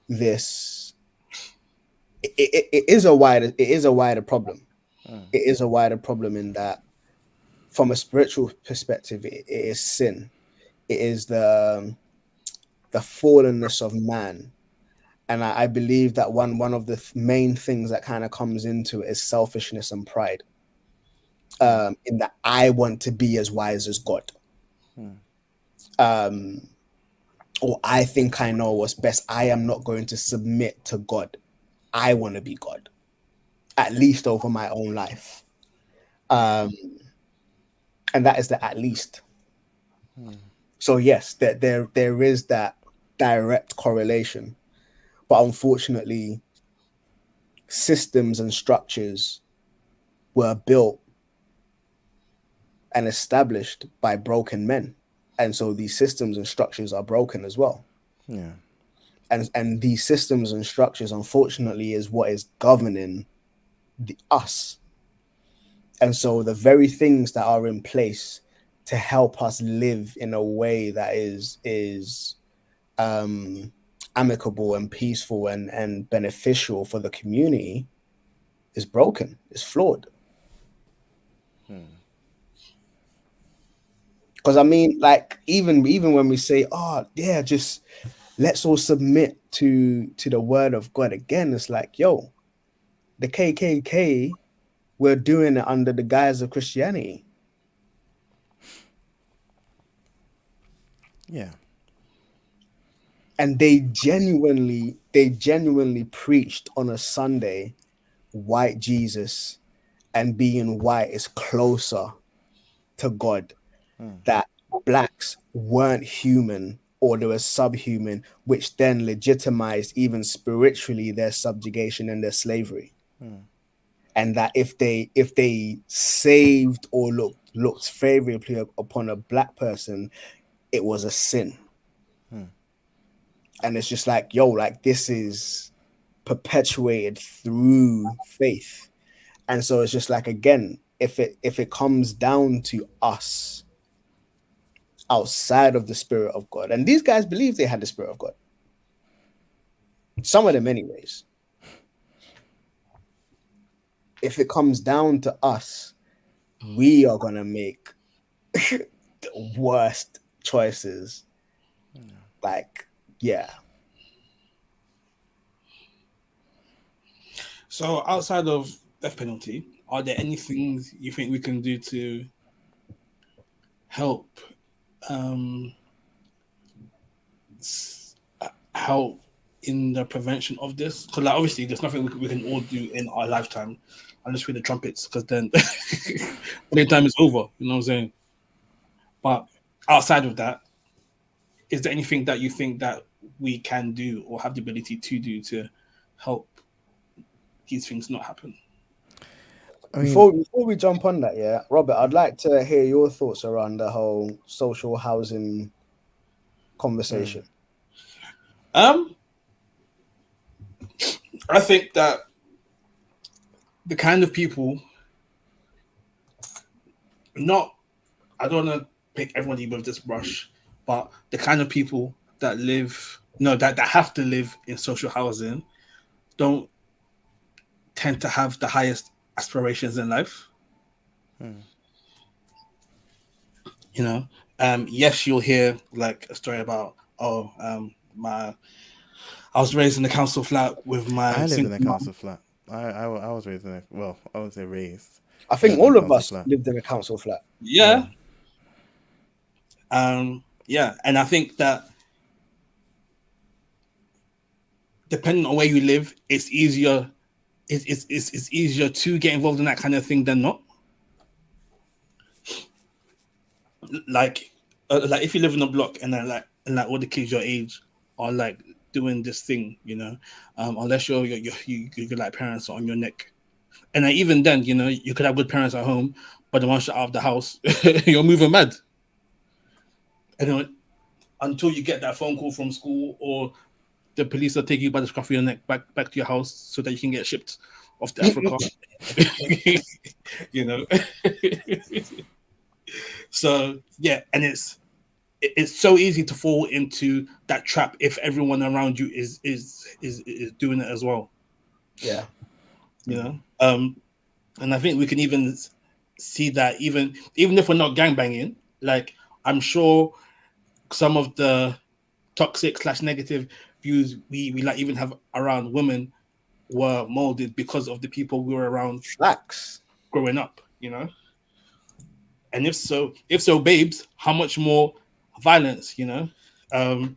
this. It is a wider problem. It is a wider problem in that, from a spiritual perspective, it is sin. It is the fallenness of man. And I believe that one of the main things that kind of comes into it is selfishness and pride. In that I want to be as wise as God. Or I think I know what's best. I am not going to submit to God. I want to be God, at least over my own life. And that is the at least. So yes, there is that direct correlation. But unfortunately, systems and structures were built and established by broken men. And so these systems and structures are broken as well. Yeah. And these systems and structures, unfortunately, is what is governing us. And so the very things that are in place to help us live in a way that is amicable and peaceful and beneficial for the community is broken, is flawed. Because I mean, like, even when we say, oh yeah, just let's all submit to the word of God, again, it's like, yo, the KKK were doing it under the guise of Christianity. Yeah. And they genuinely preached on a Sunday white Jesus, and being white is closer to God. That blacks weren't human, or they were subhuman, which then legitimized even spiritually their subjugation and their slavery. And that if they saved or looked favorably upon a black person, it was a sin. And it's just like, yo, like, this is perpetuated through faith. And so it's just like, again, if it comes down to us outside of the Spirit of God, and these guys believe they had the Spirit of God, some of them anyways, if it comes down to us, we are gonna make the worst choices. Like, yeah. So outside of death penalty, are there any things you think we can do to help help in the prevention of this? Because, like, obviously there's nothing we can all do in our lifetime unless we're the trumpets, because then the time is over, you know what I'm saying? But outside of that, is there anything that you think that we can do or have the ability to do to help these things not happen? I mean, Before we jump on that, yeah, Robert, I'd like to hear your thoughts around the whole social housing conversation. I think that the kind of people, I don't want to pick everybody with this brush, but the kind of people that that have to live in social housing don't tend to have the highest aspirations in life. You know, yes, you'll hear like a story about, I was raised in a council flat with my. I lived in a council flat. I was raised in I would say raised. I think all of us lived in a council flat. Yeah. Yeah, and I think that depending on where you live, it's easier. It's easier to get involved in that kind of thing than not. Like if you live in a block and all the kids your age are like doing this thing, you know, unless you're like parents are on your neck, and even then, you know, you could have good parents at home, but the once you're out of the house, you're moving mad. And until you get that phone call from school or the police are taking you by the scruff of your neck back to your house so that you can get shipped off to Africa. You know. So yeah, and it's so easy to fall into that trap if everyone around you is doing it as well. Yeah. You know, and I think we can even see that even if we're not gangbanging, like I'm sure some of the toxic / negative views we like even have around women were molded because of the people we were around Facts. growing up, you know. And if so, babes, how much more violence, you know? Um,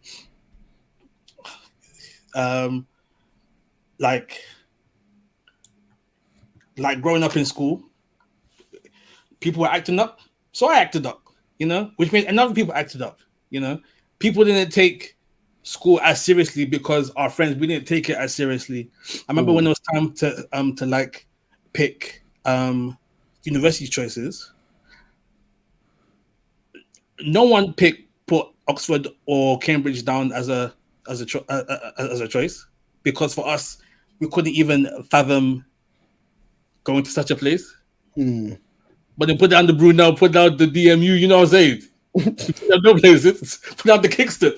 um, like growing up in school, people were acting up, so I acted up, you know, which means another people acted up, you know. People didn't take school as seriously because our friends we didn't take it as seriously. I remember when it was time to like pick university choices, no one put Oxford or Cambridge down as a choice because for us we couldn't even fathom going to such a place. But then put down the Brunel, put down the DMU, you know what I'm saying? Put down no places, put down the Kingston.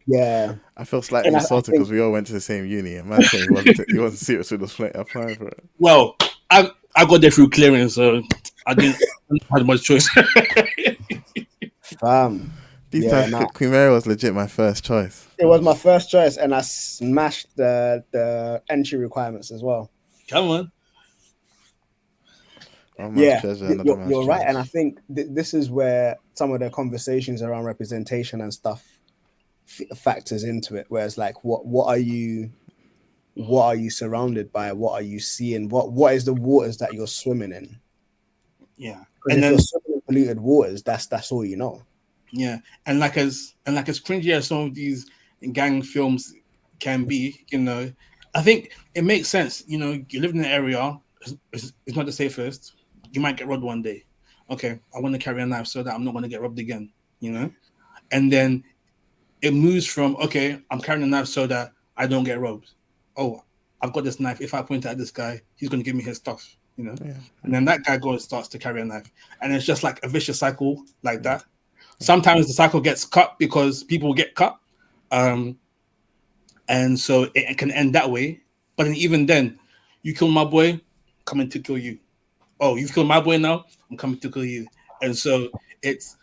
Yeah. I feel slightly insulted because we all went to the same uni, and man saying he wasn't serious with us applying for it. Well, I got there through clearance, so I didn't have much choice. These times, Queen Mary was legit my first choice. It was my first choice, and I smashed the entry requirements as well. Come on. Yeah, you're right, and I think this is where some of the conversations around representation and stuff factors into it. Where it's like, what are you surrounded by? What are you seeing? What is the waters that you're swimming in? Yeah, and if you're swimming in polluted waters, that's all you know. Yeah, and like as cringy as some of these gang films can be, you know, I think it makes sense. You know, you live in an area, it's not the safest. You might get robbed one day. Okay, I want to carry a knife so that I'm not going to get robbed again, you know? And then it moves from, okay, I'm carrying a knife so that I don't get robbed. Oh, I've got this knife. If I point it at this guy, he's going to give me his stuff, you know? Yeah. And then that guy starts to carry a knife. And it's just like a vicious cycle like that. Sometimes the cycle gets cut because people get cut. And so it can end that way. But then even then, you kill my boy, coming to kill you. Oh, you've killed my boy now, I'm coming to kill you. And so it's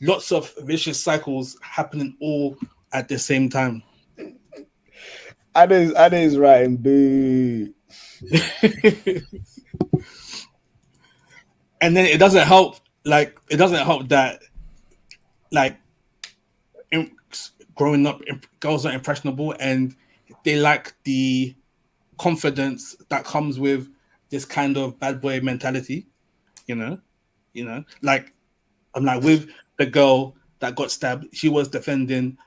lots of vicious cycles happening all at the same time. Ades writing boo. And then it doesn't help that like growing up, girls are impressionable and they lack the confidence that comes with this kind of bad boy mentality, you know, like I'm like with the girl that got stabbed, she was defending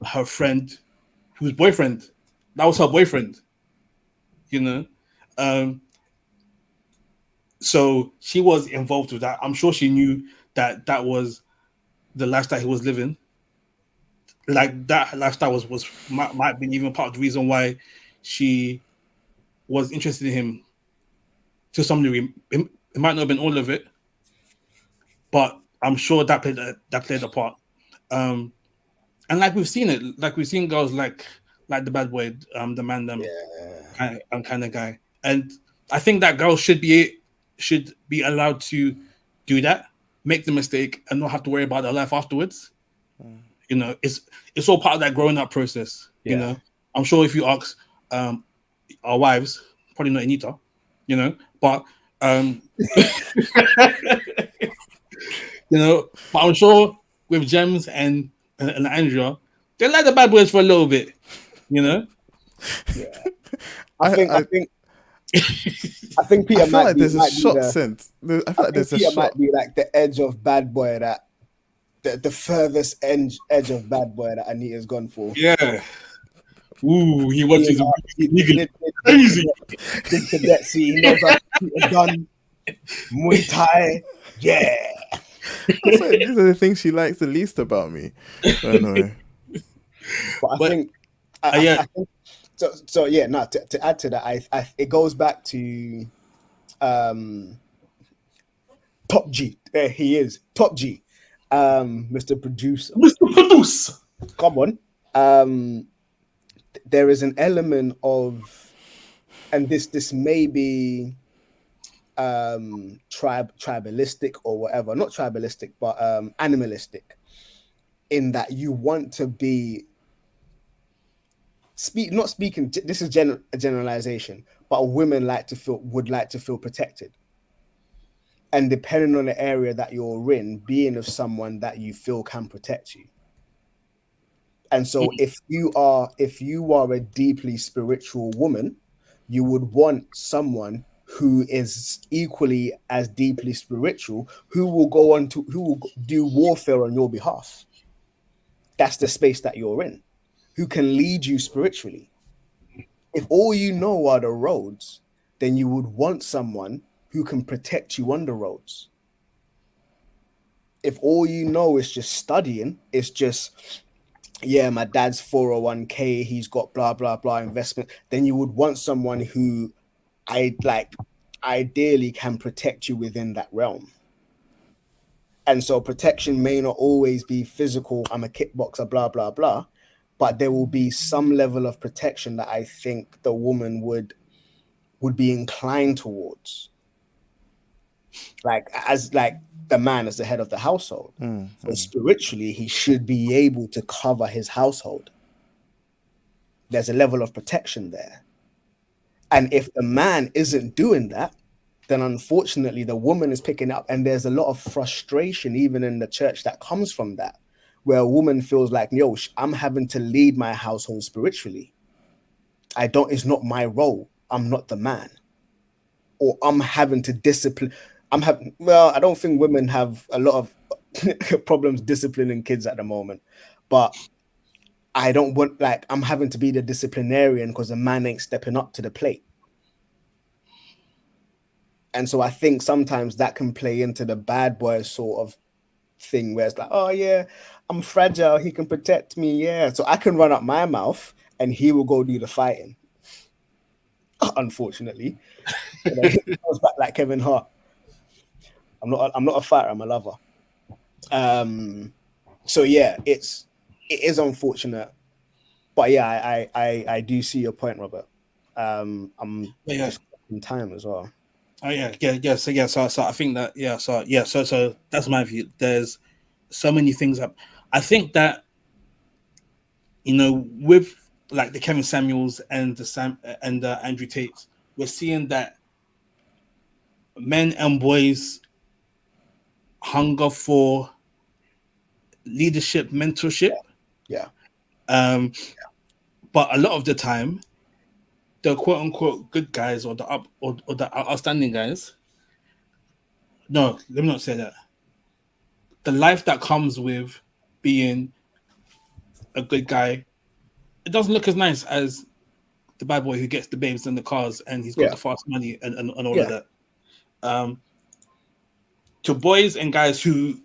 her friend whose boyfriend, that was her boyfriend, you know. So she was involved with that. I'm sure she knew that was the lifestyle he was living. Like that lifestyle might be even part of the reason why she was interested in him to some degree. It might not have been all of it, but I'm sure that played a part. And like we've seen girls like the bad boy, the man, kind of guy. And I think that girl should be allowed to do that, make the mistake, and not have to worry about their life afterwards. You know, it's all part of that growing up process. You know, I'm sure if you ask our wives, probably not Anita, you know, but you know, but I'm sure with Gems and Andrea, they like the bad boys for a little bit, you know. Yeah, I think Peter might like be. There's a shot sense. I feel like there's a Peter shot. might be like the edge of bad boy that the furthest edge of bad boy that Anita's gone for. Yeah. Ooh, he watches crazy. Did cadets, he knows how to done Muay Thai. Yeah. These are the things she likes the least about me. Anyway. But I think so. Yeah. No. To add to that, it goes back to Top G. There he is. Top G. Mr. Producer. Mr. Produce. Come on. There is an element of, and this may be tribalistic or whatever, not tribalistic, but animalistic, in that you want to be not speaking, this is a generalization, but women would like to feel protected. And depending on the area that you're in, being of someone that you feel can protect you. And so if you are a deeply spiritual woman, you would want someone who is equally as deeply spiritual, who will do warfare on your behalf. That's the space that you're in, who can lead you spiritually. If all you know are the roads, then you would want someone who can protect you on the roads. If all you know is just studying, it's just, yeah, my dad's 401k, he's got blah, blah, blah investment, then you would want someone who ideally can protect you within that realm. And so protection may not always be physical, I'm a kickboxer, blah, blah, blah, but there will be some level of protection that I think the woman would be inclined towards. Like the man as the head of the household. So spiritually, he should be able to cover his household. There's a level of protection there. And if the man isn't doing that, then unfortunately the woman is picking up, and there's a lot of frustration even in the church that comes from that, where a woman feels like, yo, I'm having to lead my household spiritually. It's not my role. I'm not the man. Or I'm having to discipline. I don't think women have a lot of problems disciplining kids at the moment, but I don't want, I'm having to be the disciplinarian because the man ain't stepping up to the plate. And so I think sometimes that can play into the bad boy sort of thing where it's like, oh yeah, I'm fragile, he can protect me, yeah. So I can run up my mouth and he will go do the fighting. Unfortunately. He goes back like Kevin Hart. I'm not a fighter, I'm a lover. So yeah, it is unfortunate. But yeah, I do see your point, Robert. I'm just in time as well. Oh yeah. So I think that so that's my view. There's so many things that I think that, with like the Kevin Samuels and the Andrew Tates, we're seeing that men and boys hunger for leadership, mentorship. Yeah. But a lot of the time, the quote unquote good guys or the outstanding guys. No, let me not say that. The life that comes with being a good guy, it doesn't look as nice as the bad boy who gets the babes and the cars and he's got the fast money and all of that. To boys and guys who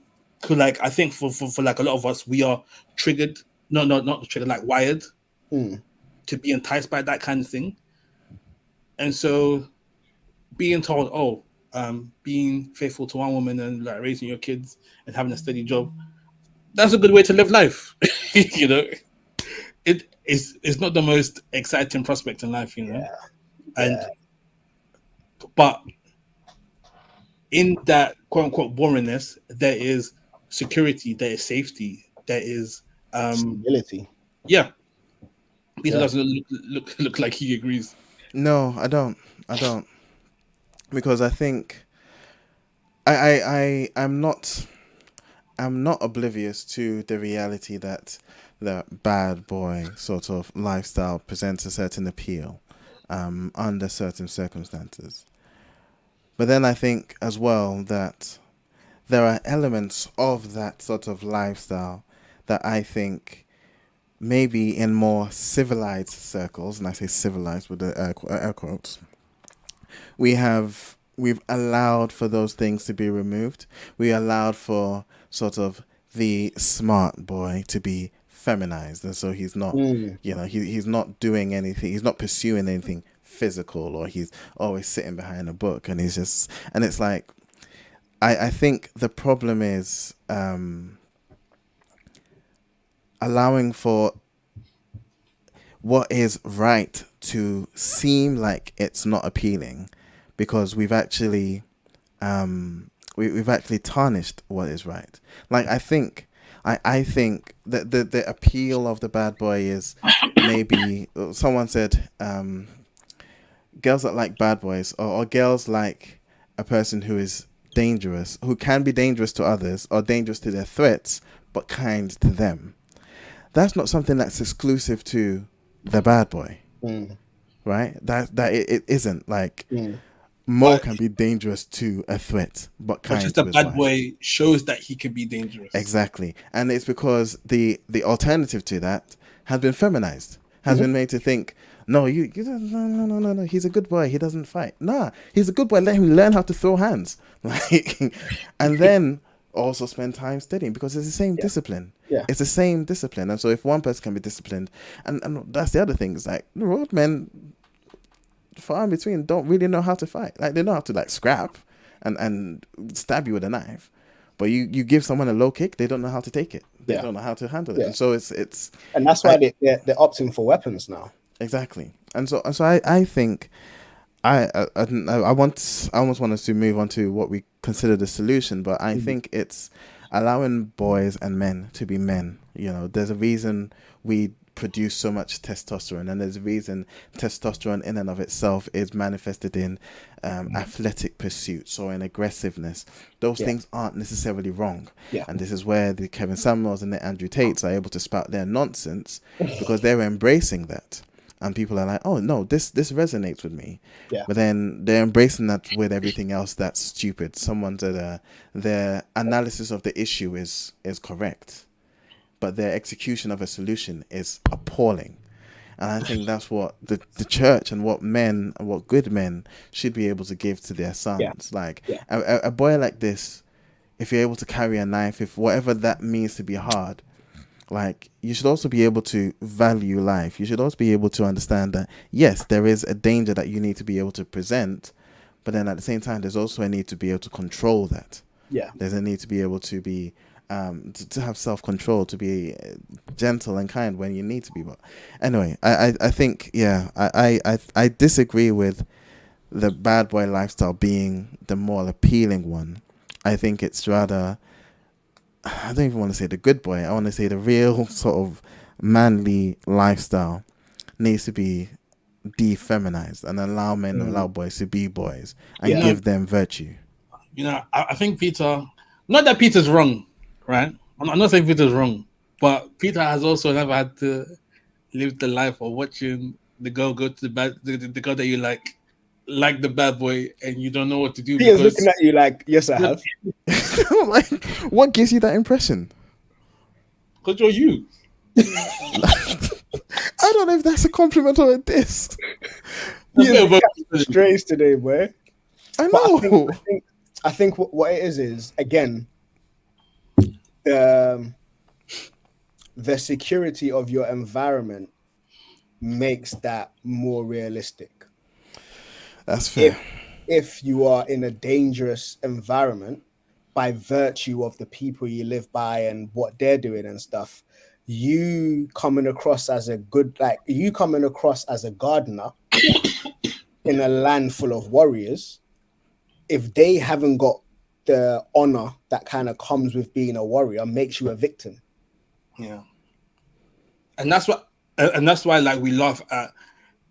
like, I think for like a lot of us, we are triggered, not triggered, like wired to be enticed by that kind of thing. And so being told, being faithful to one woman and like raising your kids and having a steady job, that's a good way to live life. It's not the most exciting prospect in life, but in that quote unquote boringness, there is security, there is safety, there is stability. Yeah. Peter doesn't look like he agrees. No, I don't. Because I think I'm not oblivious to the reality that the bad boy sort of lifestyle presents a certain appeal under certain circumstances. But then I think as well that there are elements of that sort of lifestyle that I think maybe in more civilized circles, and I say civilized with the air quotes, we've allowed for those things to be removed. We allowed for sort of the smart boy to be feminized, and so he's not, he's not doing anything. He's not pursuing anything physical, or he's always sitting behind a book, and it's like, I think the problem is allowing for what is right to seem like it's not appealing, because we've actually we've actually tarnished what is right. Like I think that the appeal of the bad boy is, maybe someone said, girls that like bad boys, or girls like a person who is dangerous, who can be dangerous to others or dangerous to their threats, but kind to them. That's not something that's exclusive to the bad boy, right? It isn't like Mo But can be dangerous to a threat, but but kind just to a his bad wife. boy shows that he can be dangerous. Exactly, and it's because the alternative to that has been feminized, has been made to think, no, you don't, no, he's a good boy, he doesn't fight. Nah, he's a good boy. Let him learn how to throw hands, like, and then also spend time studying, because it's the same discipline. Yeah. It's the same discipline, and so if one person can be disciplined, and that's the other thing. It's like the road men, far in between, don't really know how to fight. Like, they know how to like scrap and stab you with a knife, but you give someone a low kick, they don't know how to take it. They Yeah. don't know how to handle it. Yeah. And so it's And that's why they're opting for weapons now. exactly. And so I think I almost want us to move on to what we consider the solution, but I think it's allowing boys and men to be men. You know, there's a reason we produce so much testosterone, and there's a reason testosterone in and of itself is manifested in athletic pursuits or in aggressiveness. Those things aren't necessarily wrong. Yeah. And this is where the Kevin Samuels and the Andrew Tates are able to spout their nonsense, because they're embracing that. And people are like, oh no, this resonates with me. Yeah. But then they're embracing that with everything else that's stupid. Someone said their analysis of the issue is correct, but their execution of a solution is appalling. And I think that's what the church and what men and what good men should be able to give to their sons. Yeah. Like Yeah. a boy like this, if you're able to carry a knife, if whatever that means to be hard, like, you should also be able to value life. You should also be able to understand that, yes, there is a danger that you need to be able to present, but then at the same time, there's also a need to be able to control that. Yeah. There's a need to be able to be, to have self-control, to be gentle and kind when you need to be. But anyway, I think, yeah, I disagree with the bad boy lifestyle being the more appealing one. I think it's rather, I don't even want to say the good boy. I want to say the real sort of manly lifestyle needs to be defeminized and allow men and allow boys to be boys and give them virtue. You know, I think Peter, not that Peter's wrong, right? I'm not saying Peter's wrong, but Peter has also never had to live the life of watching the girl go to the girl that you like the bad boy, and you don't know what to do. He is because looking at you like, yes, I have. Like, what gives you that impression? Because you're you. I don't know if that's a compliment or a diss. He is strays today, boy. I But know. I think what it is again, the security of your environment makes that more realistic. That's fair. If you are in a dangerous environment, by virtue of the people you live by and what they're doing and stuff, you coming across as a gardener in a land full of warriors, if they haven't got the honor that kind of comes with being a warrior, makes you a victim. Yeah. And that's why like we laugh at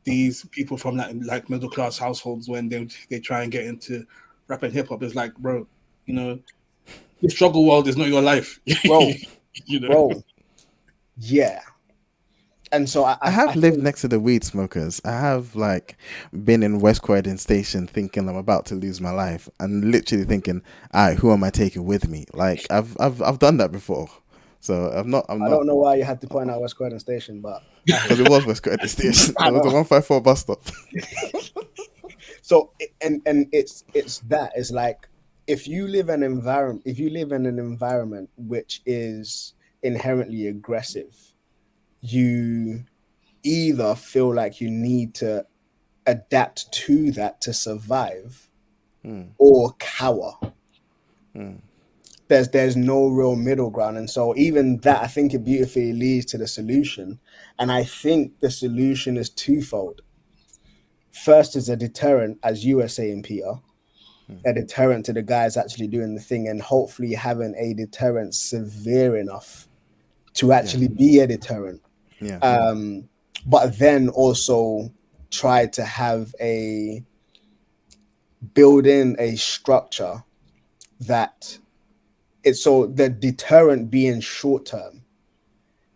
these people from like middle class households when they try and get into rap and hip hop. It's like, bro, you know, the struggle world is not your life. Bro, you know? bro. Yeah. And so I have lived next to the weed smokers. I have like been in West Croydon Station thinking I'm about to lose my life, and literally thinking, all right, who am I taking with me? Like I've done that before. So I don't know why you had to point out West Croydon Station, but because it was West Croydon Station. It was a 154 bus stop. So and it's that. It's like if you live in an environment which is inherently aggressive, you either feel like you need to adapt to that to survive, or cower. There's no real middle ground, and so even that, I think it beautifully leads to the solution. And I think the solution is twofold. First is a deterrent, as you were saying, Peter, a deterrent to the guys actually doing the thing, and hopefully having a deterrent severe enough to actually be a deterrent. Yeah. But then also try to have a build in a structure that it's so the deterrent being short term,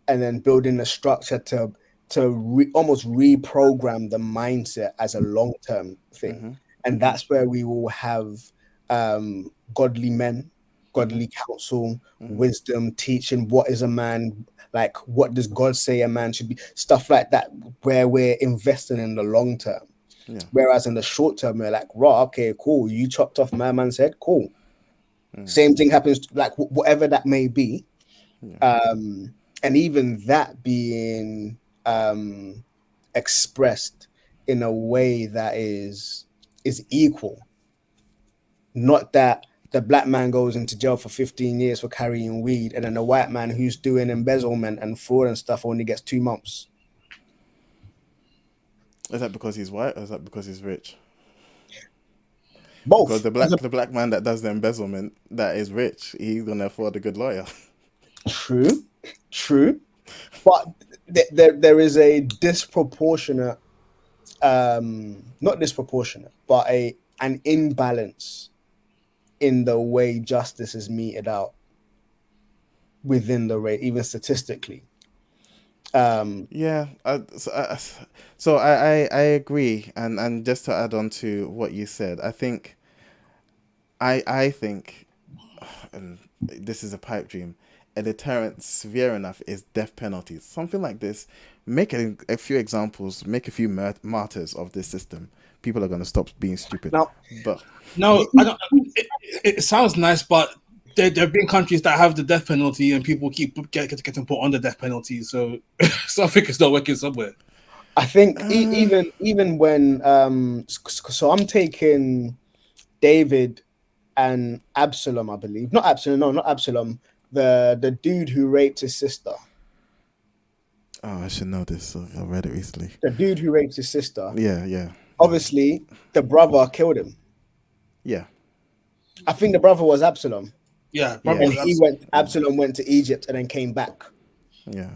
and then building a structure to almost reprogram the mindset as a long term thing. And that's where we will have godly men, godly counsel, wisdom, teaching what is a man, like what does God say a man should be, stuff like that, where we're investing in the long term. Whereas in the short term, we're like, raw, okay, cool, you chopped off my man's head, cool. Same thing happens, like whatever that may be. And even that being expressed in a way that is equal. Not that the black man goes into jail for 15 years for carrying weed, and then the white man who's doing embezzlement and fraud and stuff only gets 2 months. Is that because he's white, or is that because he's rich? Both. Because the black man that does the embezzlement that is rich, he's gonna afford a good lawyer. True, but there is a disproportionate, not disproportionate, but an imbalance in the way justice is meted out within the rate, even statistically. Yeah, so I agree, and just to add on to what you said, I think, and this is a pipe dream, a deterrent severe enough is death penalties, something like this. Make a few examples, make a few martyrs of this system. People are going to stop being stupid. No, I don't. It sounds nice, but there have been countries that have the death penalty, and people keep getting put on the death penalty. So, so I think it's not working somewhere. I think even when so I'm taking David and Absalom, I believe. Not Absalom. The dude who raped his sister. Oh, I should know this. I read it recently. The dude who raped his sister. Yeah. Obviously, the brother killed him. Yeah. I think the brother was Absalom. Yeah. And Absalom went to Egypt and then came back. Yeah.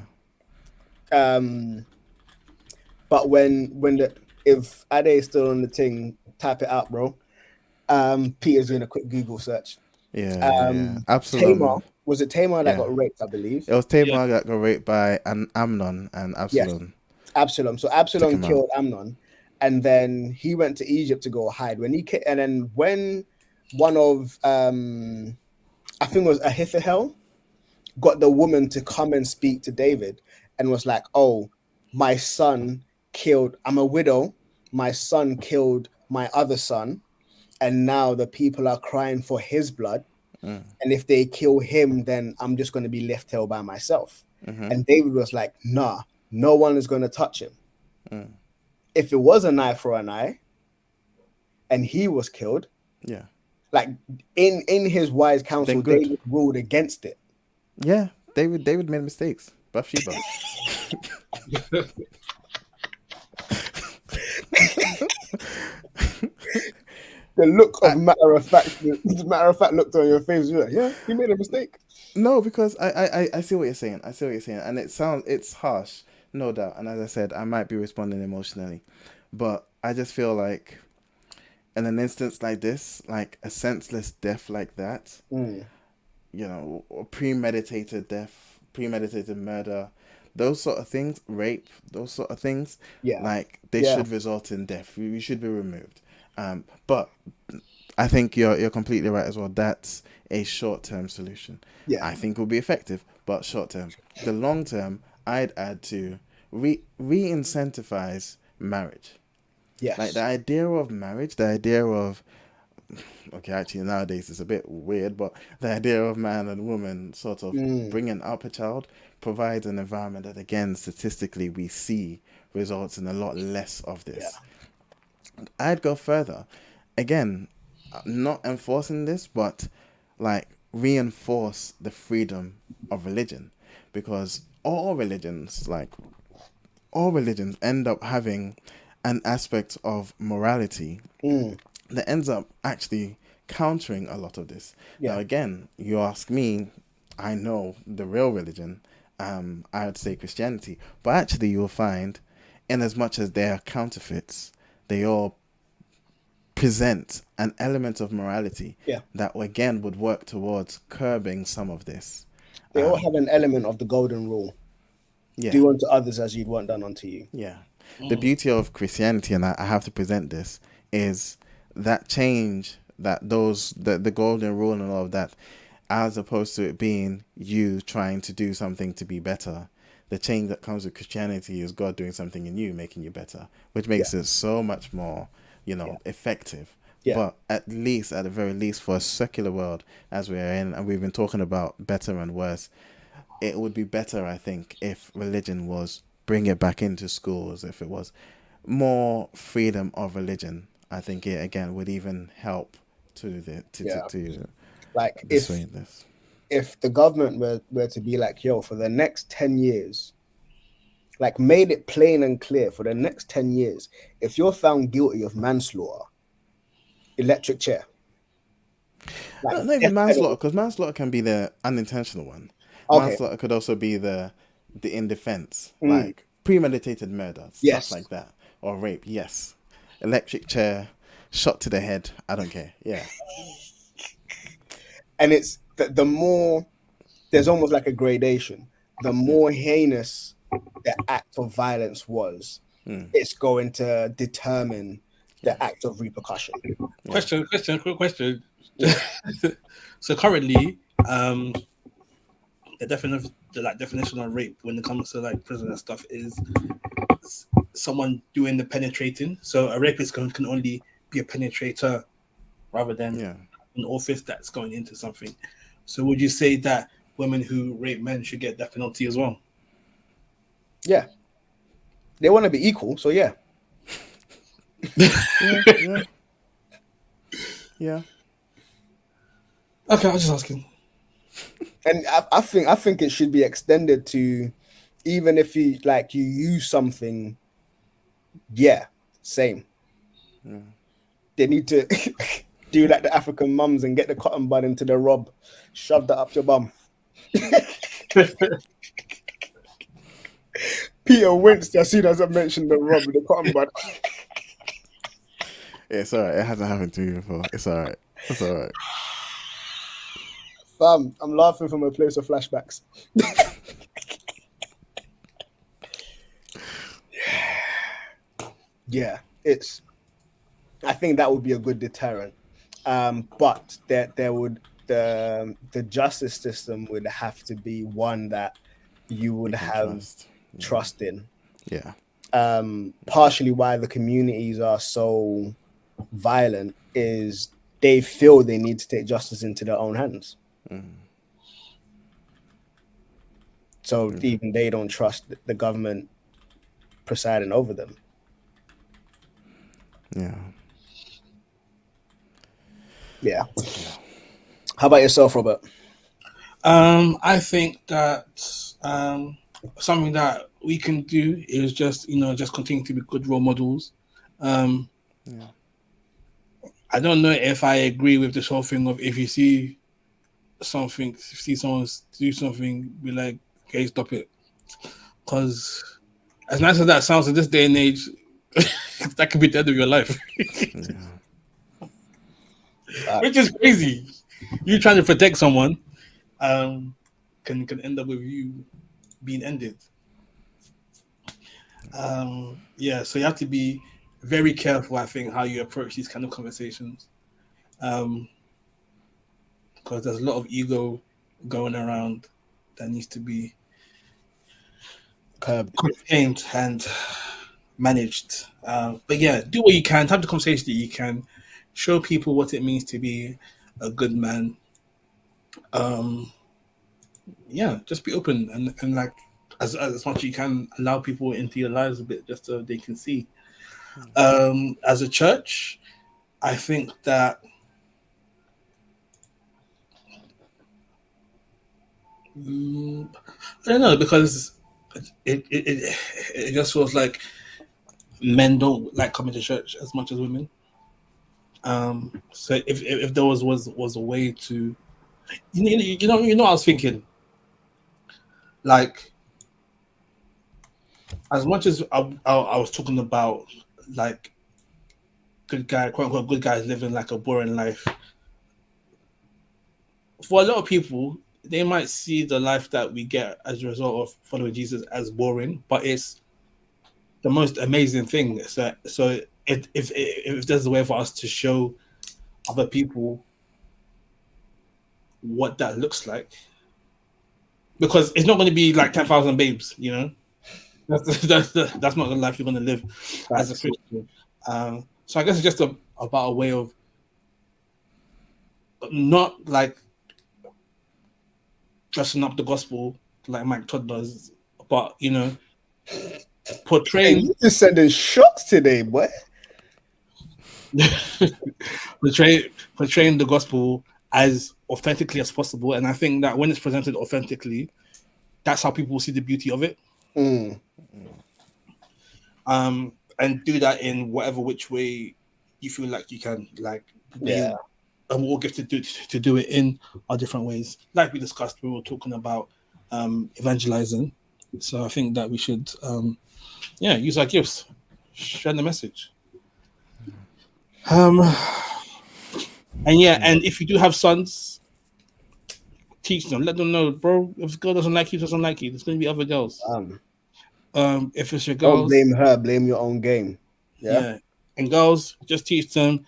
But if Ade is still on the thing, type it out, bro. Peter's doing a quick Google search. Yeah. Absalom. Tamar, was it Tamar that got raped, I believe? It was Tamar that got raped by Amnon and Absalom. Yes. Absalom. So Absalom killed Amnon, and then he went to Egypt to go hide. And then when one of I think it was Ahithophel got the woman to come and speak to David and was like, "Oh, my son killed. I'm a widow. My son killed my other son, and now the people are crying for his blood. And if they kill him, then I'm just going to be left here by myself." And David was like, "Nah, no one is going to touch him. If it was an eye for an eye, and he was killed, like in his wise counsel, David ruled against it." Yeah, David made mistakes. Bathsheba. The look of matter of fact looked on your face. You're like, yeah, he made a mistake. No, because I see what you're saying. And it's harsh, no doubt. And as I said, I might be responding emotionally, but I just feel like in an instance like this, like a senseless death like that, premeditated death, premeditated murder, those sort of things, rape, those sort of things, like they should result in death. We should be removed. But I think you're completely right as well. That's a short-term solution. I think will be effective, but short-term. The long-term, I'd add to re-incentivize marriage. Yes. Like the idea of marriage, the idea of, okay, actually nowadays it's a bit weird, but the idea of man and woman sort of bringing up a child provides an environment that, again, statistically we see results in a lot less of this. I'd go further. Again, not enforcing this, but like reinforce the freedom of religion, because all religions end up having an aspect of morality Mm, that ends up actually countering a lot of this. yeah. Now, again, you ask me, I know the real religion, I would say Christianity, but actually, you'll find, in as much as they are counterfeits, they all present an element of morality Yeah. that, again, would work towards curbing some of this. They all have an element of the golden rule. Yeah. Do unto others as you'd want done unto you. Yeah. The beauty of Christianity, and I have to present this, is that change, that the golden rule and all of that, as opposed to it being you trying to do something to be better. The change that comes with Christianity is God doing something in you, making you better, which makes it so much more, effective. Yeah. But at the very least, for a secular world as we're in, and we've been talking about better and worse, it would be better, I think, if religion was bring it back into schools, if it was more freedom of religion. I think it again would even help to Like dissuade this. if the government were to be like, yo, for the next 10 years, like made it plain and clear for the next 10 years, if you're found guilty of manslaughter, electric chair. Like, Not even manslaughter, because manslaughter can be the unintentional one. Okay. Manslaughter could also be the in defense, Mm. like premeditated murder, Yes. stuff like that, or rape. Yes, electric chair, shot to the head. I don't care. Yeah, And it's the more, there's almost like a gradation. The more heinous the act of violence was, it's going to determine the act of repercussion. Quick question. So currently, the definition of rape when it comes to like prison and stuff is someone doing the penetrating. So a rapist can only be a penetrator rather than an office that's going into something. So would you say that women who rape men should get that penalty as well? Yeah. They want to be equal, so yeah. yeah. Okay, I was just asking. And I think it should be extended to, even if you use something, same. They need to do like the African mums and get the cotton bud into the rob, shove that up your bum. Peter winced as soon as I mentioned the rob with the cotton bud. It's alright. It hasn't happened to me before. It's alright. It's alright. Fam, I'm laughing from a place of flashbacks. Yeah, I think that would be a good deterrent. But there would the justice system would have to be one that you would have trust in. Yeah. Partially why the communities are so violent is they feel they need to take justice into their own hands. So even they don't trust the government presiding over them. Yeah. How about yourself, Robert? I think that something that we can do is just continue to be good role models. I don't know if I agree with this whole thing of if you see someone do something, be like, okay, stop it. Because as nice as that sounds in this day and age, that could be the end of your life. Which is crazy. You trying to protect someone can end up with you being ended. So you have to be very careful, I think, how you approach these kind of conversations. Because there's a lot of ego going around that needs to be contained and managed. But yeah, do what you can, have the conversation that you can, show people what it means to be a good man. Just be open and like as much as you can, allow people into your lives a bit just so they can see. As a church, I think that I don't know, because it just feels like men don't like coming to church as much as women. So if there was a way to, I was thinking, like, as much as I was talking about, like, good guy, quote unquote good guys living like a boring life. For a lot of people, they might see the life that we get as a result of following Jesus as boring, but it's the most amazing thing. So if there's a way for us to show other people what that looks like, because it's not going to be like 10,000 babes, that's not the life you're going to live as a Christian. So I guess it's just about a way of not like dressing up the gospel like Mike Todd does, but portraying. You just sending shots today, boy. portraying the gospel as authentically as possible, and I think that when it's presented authentically, that's how people see the beauty of it. And do that in whatever which way you feel like you can, like, yeah. And we'll get to do it in our different ways. Like we discussed, we were talking about evangelizing. So I think that we should, use our gifts, share the message. And if you do have sons, teach them, let them know, bro. If a girl doesn't like you, doesn't like you. There's going to be other girls. If it's your girls, don't blame her, blame your own game. Yeah. And girls, just teach them.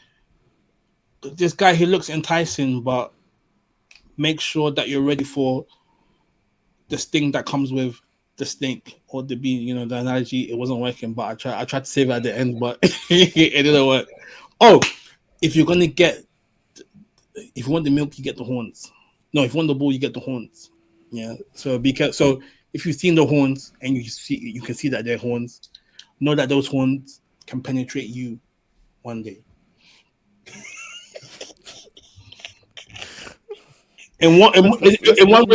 This guy, he looks enticing, but make sure that you're ready for the sting that comes with the snake or the bee. The analogy, it wasn't working, but I tried to save it at the end, but it didn't work. Oh, if you want the milk, you get the horns. No, if you want the bull, you get the horns. Yeah. So So if you've seen the horns and you can see that they're horns, know that those horns can penetrate you one day. In one way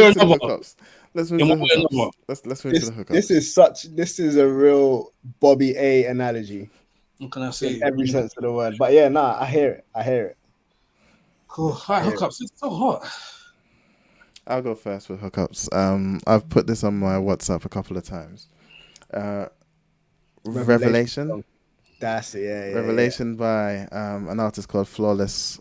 or another. Let's move to the hookups. Let's move to the hookups. This is a real Bobby A analogy. What can I say? In every sense of the word. But yeah, I hear it. Cool. All right, hookups. It's so hot. I'll go first with hookups. I've put this on my WhatsApp a couple of times. Revelation. That's it. Yeah. Revelation by an artist called Flawless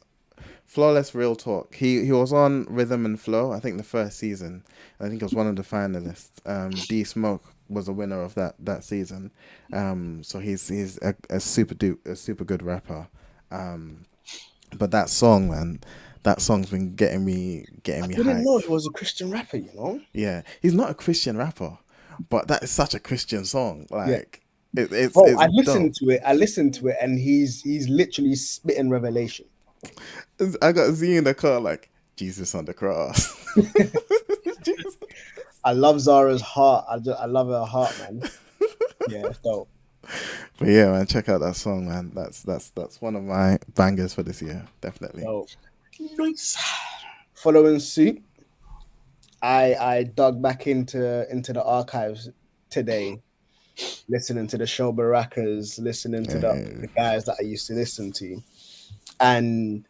Real Talk. He was on Rhythm and Flow, I think the first season. I think he was one of the finalists. D Smoke was a winner of that season. So he's a super good rapper. But that song, man, that song's been getting me hyped. I didn't know he was a Christian rapper, Yeah, he's not a Christian rapper, but that is such a Christian song. Like, it's I listened to it, and he's literally spitting revelation. I got Z in the car, like, Jesus on the cross. I love Zara's heart. I love her heart, man. Yeah, it's dope. But yeah, man, check out that song, man. That's one of my bangers for this year, definitely. Dope. Nice. Following suit, I dug back into the archives today, listening to the Show Barakas, listening to the guys that I used to listen to, and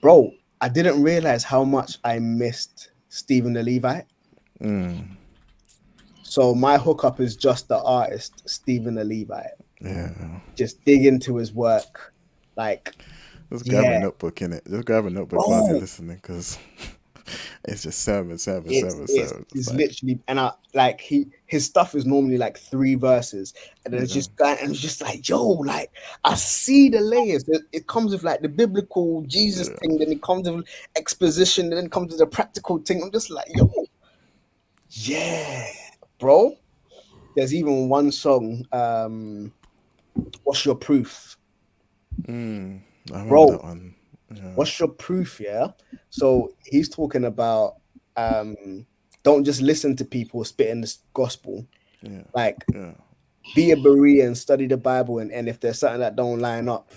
bro, I didn't realize how much I missed Stephen the Levite. So my hookup is just the artist, Stephen the Levite. Yeah. Just dig into his work. Like, just grab a notebook in it. Just grab a notebook while you're listening, because it's just sermon. It's literally, and his stuff is normally like 3 verses, and then it's just going, and it's just like, yo, like, I see the layers. It comes with like the biblical Jesus thing, then it comes with exposition, and then it comes with the practical thing. I'm just like, yo, yeah, bro. There's even one song, What's Your Proof? I remember bro, that one. Yeah. What's your proof? Yeah. So he's talking about don't just listen to people spitting the gospel. Yeah. Like, be a Berean, study the Bible, and if there's something that don't line up,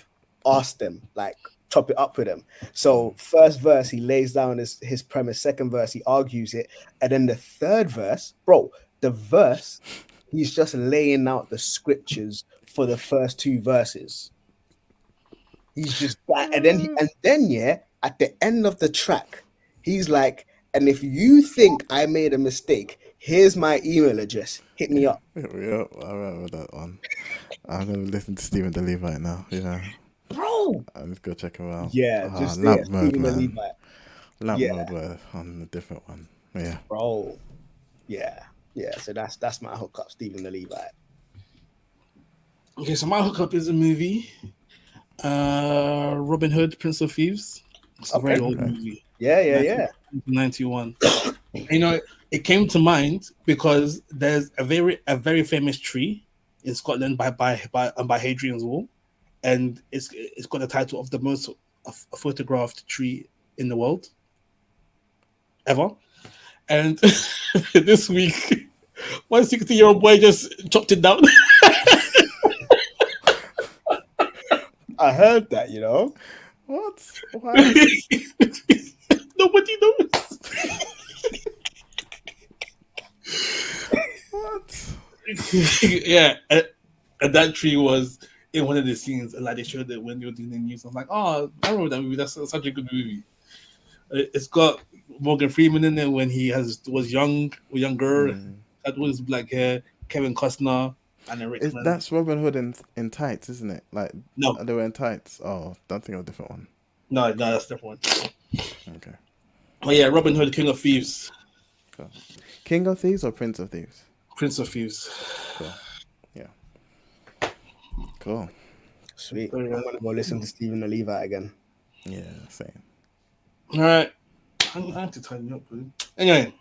ask them. Like, chop it up with him. So first verse, he lays down his premise. Second verse, he argues it, and then the third verse, bro, the verse, he's just laying out the scriptures for the first two verses. He's just that, and then yeah, at the end of the track, he's like, and if you think I made a mistake, here's my email address. Hit me up. Yeah, I remember that one. I'm gonna listen to Stephen the Levite now. Yeah, Bro. I'm just go check him out. Yeah, just Lamp there, Mode, Stephen the man. Levite. Lamp Yeah. Mode were on a different one. Yeah. Bro. Yeah. So that's my hookup, Stephen the Levite. Okay, so my hookup is a movie, Robin Hood, Prince of Thieves. It's a very old movie. Yeah. 1991. You know, it came to mind because there's a very famous tree in Scotland by Hadrian's Wall, and it's got the title of the most photographed tree in the world ever. And this week, one 60-year-old boy just chopped it down. I heard that, you know. What? Why? Nobody knows. What? Yeah, and that tree was in one of the scenes, and like they showed it when they were doing the news. I'm like, oh, I remember that movie. That's such a good movie. It's got Morgan Freeman in it when he was younger, had all his black hair. Kevin Costner and Rick. That's Robin Hood in tights, isn't it? Like no, they were in tights. Oh, don't think of a different one. No, that's a different one. Okay. Oh yeah, Robin Hood, King of Thieves. Cool. King of Thieves or Prince of Thieves? Prince of Thieves. Cool. Yeah. Cool. Sweet. I'm gonna go listen to Stephen the Levite again. Yeah, same. All right. I have to tighten up, dude. Anyway,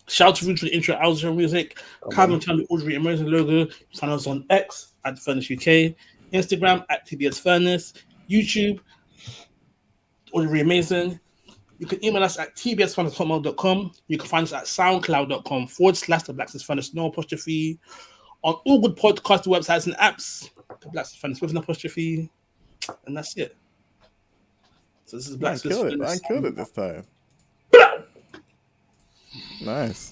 shout out to Root for the intro, outro music. Calvin Charlie Audrey Emerging logo. Find us on X at Furnace UK, Instagram at TBS Furnace, YouTube, Audrey Amazing. You can email us at tbsfurnace@hotmail.com. You can find us at soundcloud.com/the Black Sis Furnace, no apostrophe. On all good podcast websites and apps, the Black Sis Furnace with an apostrophe. And that's it. So this is Black Sis Furnace. I killed it this time. Nice.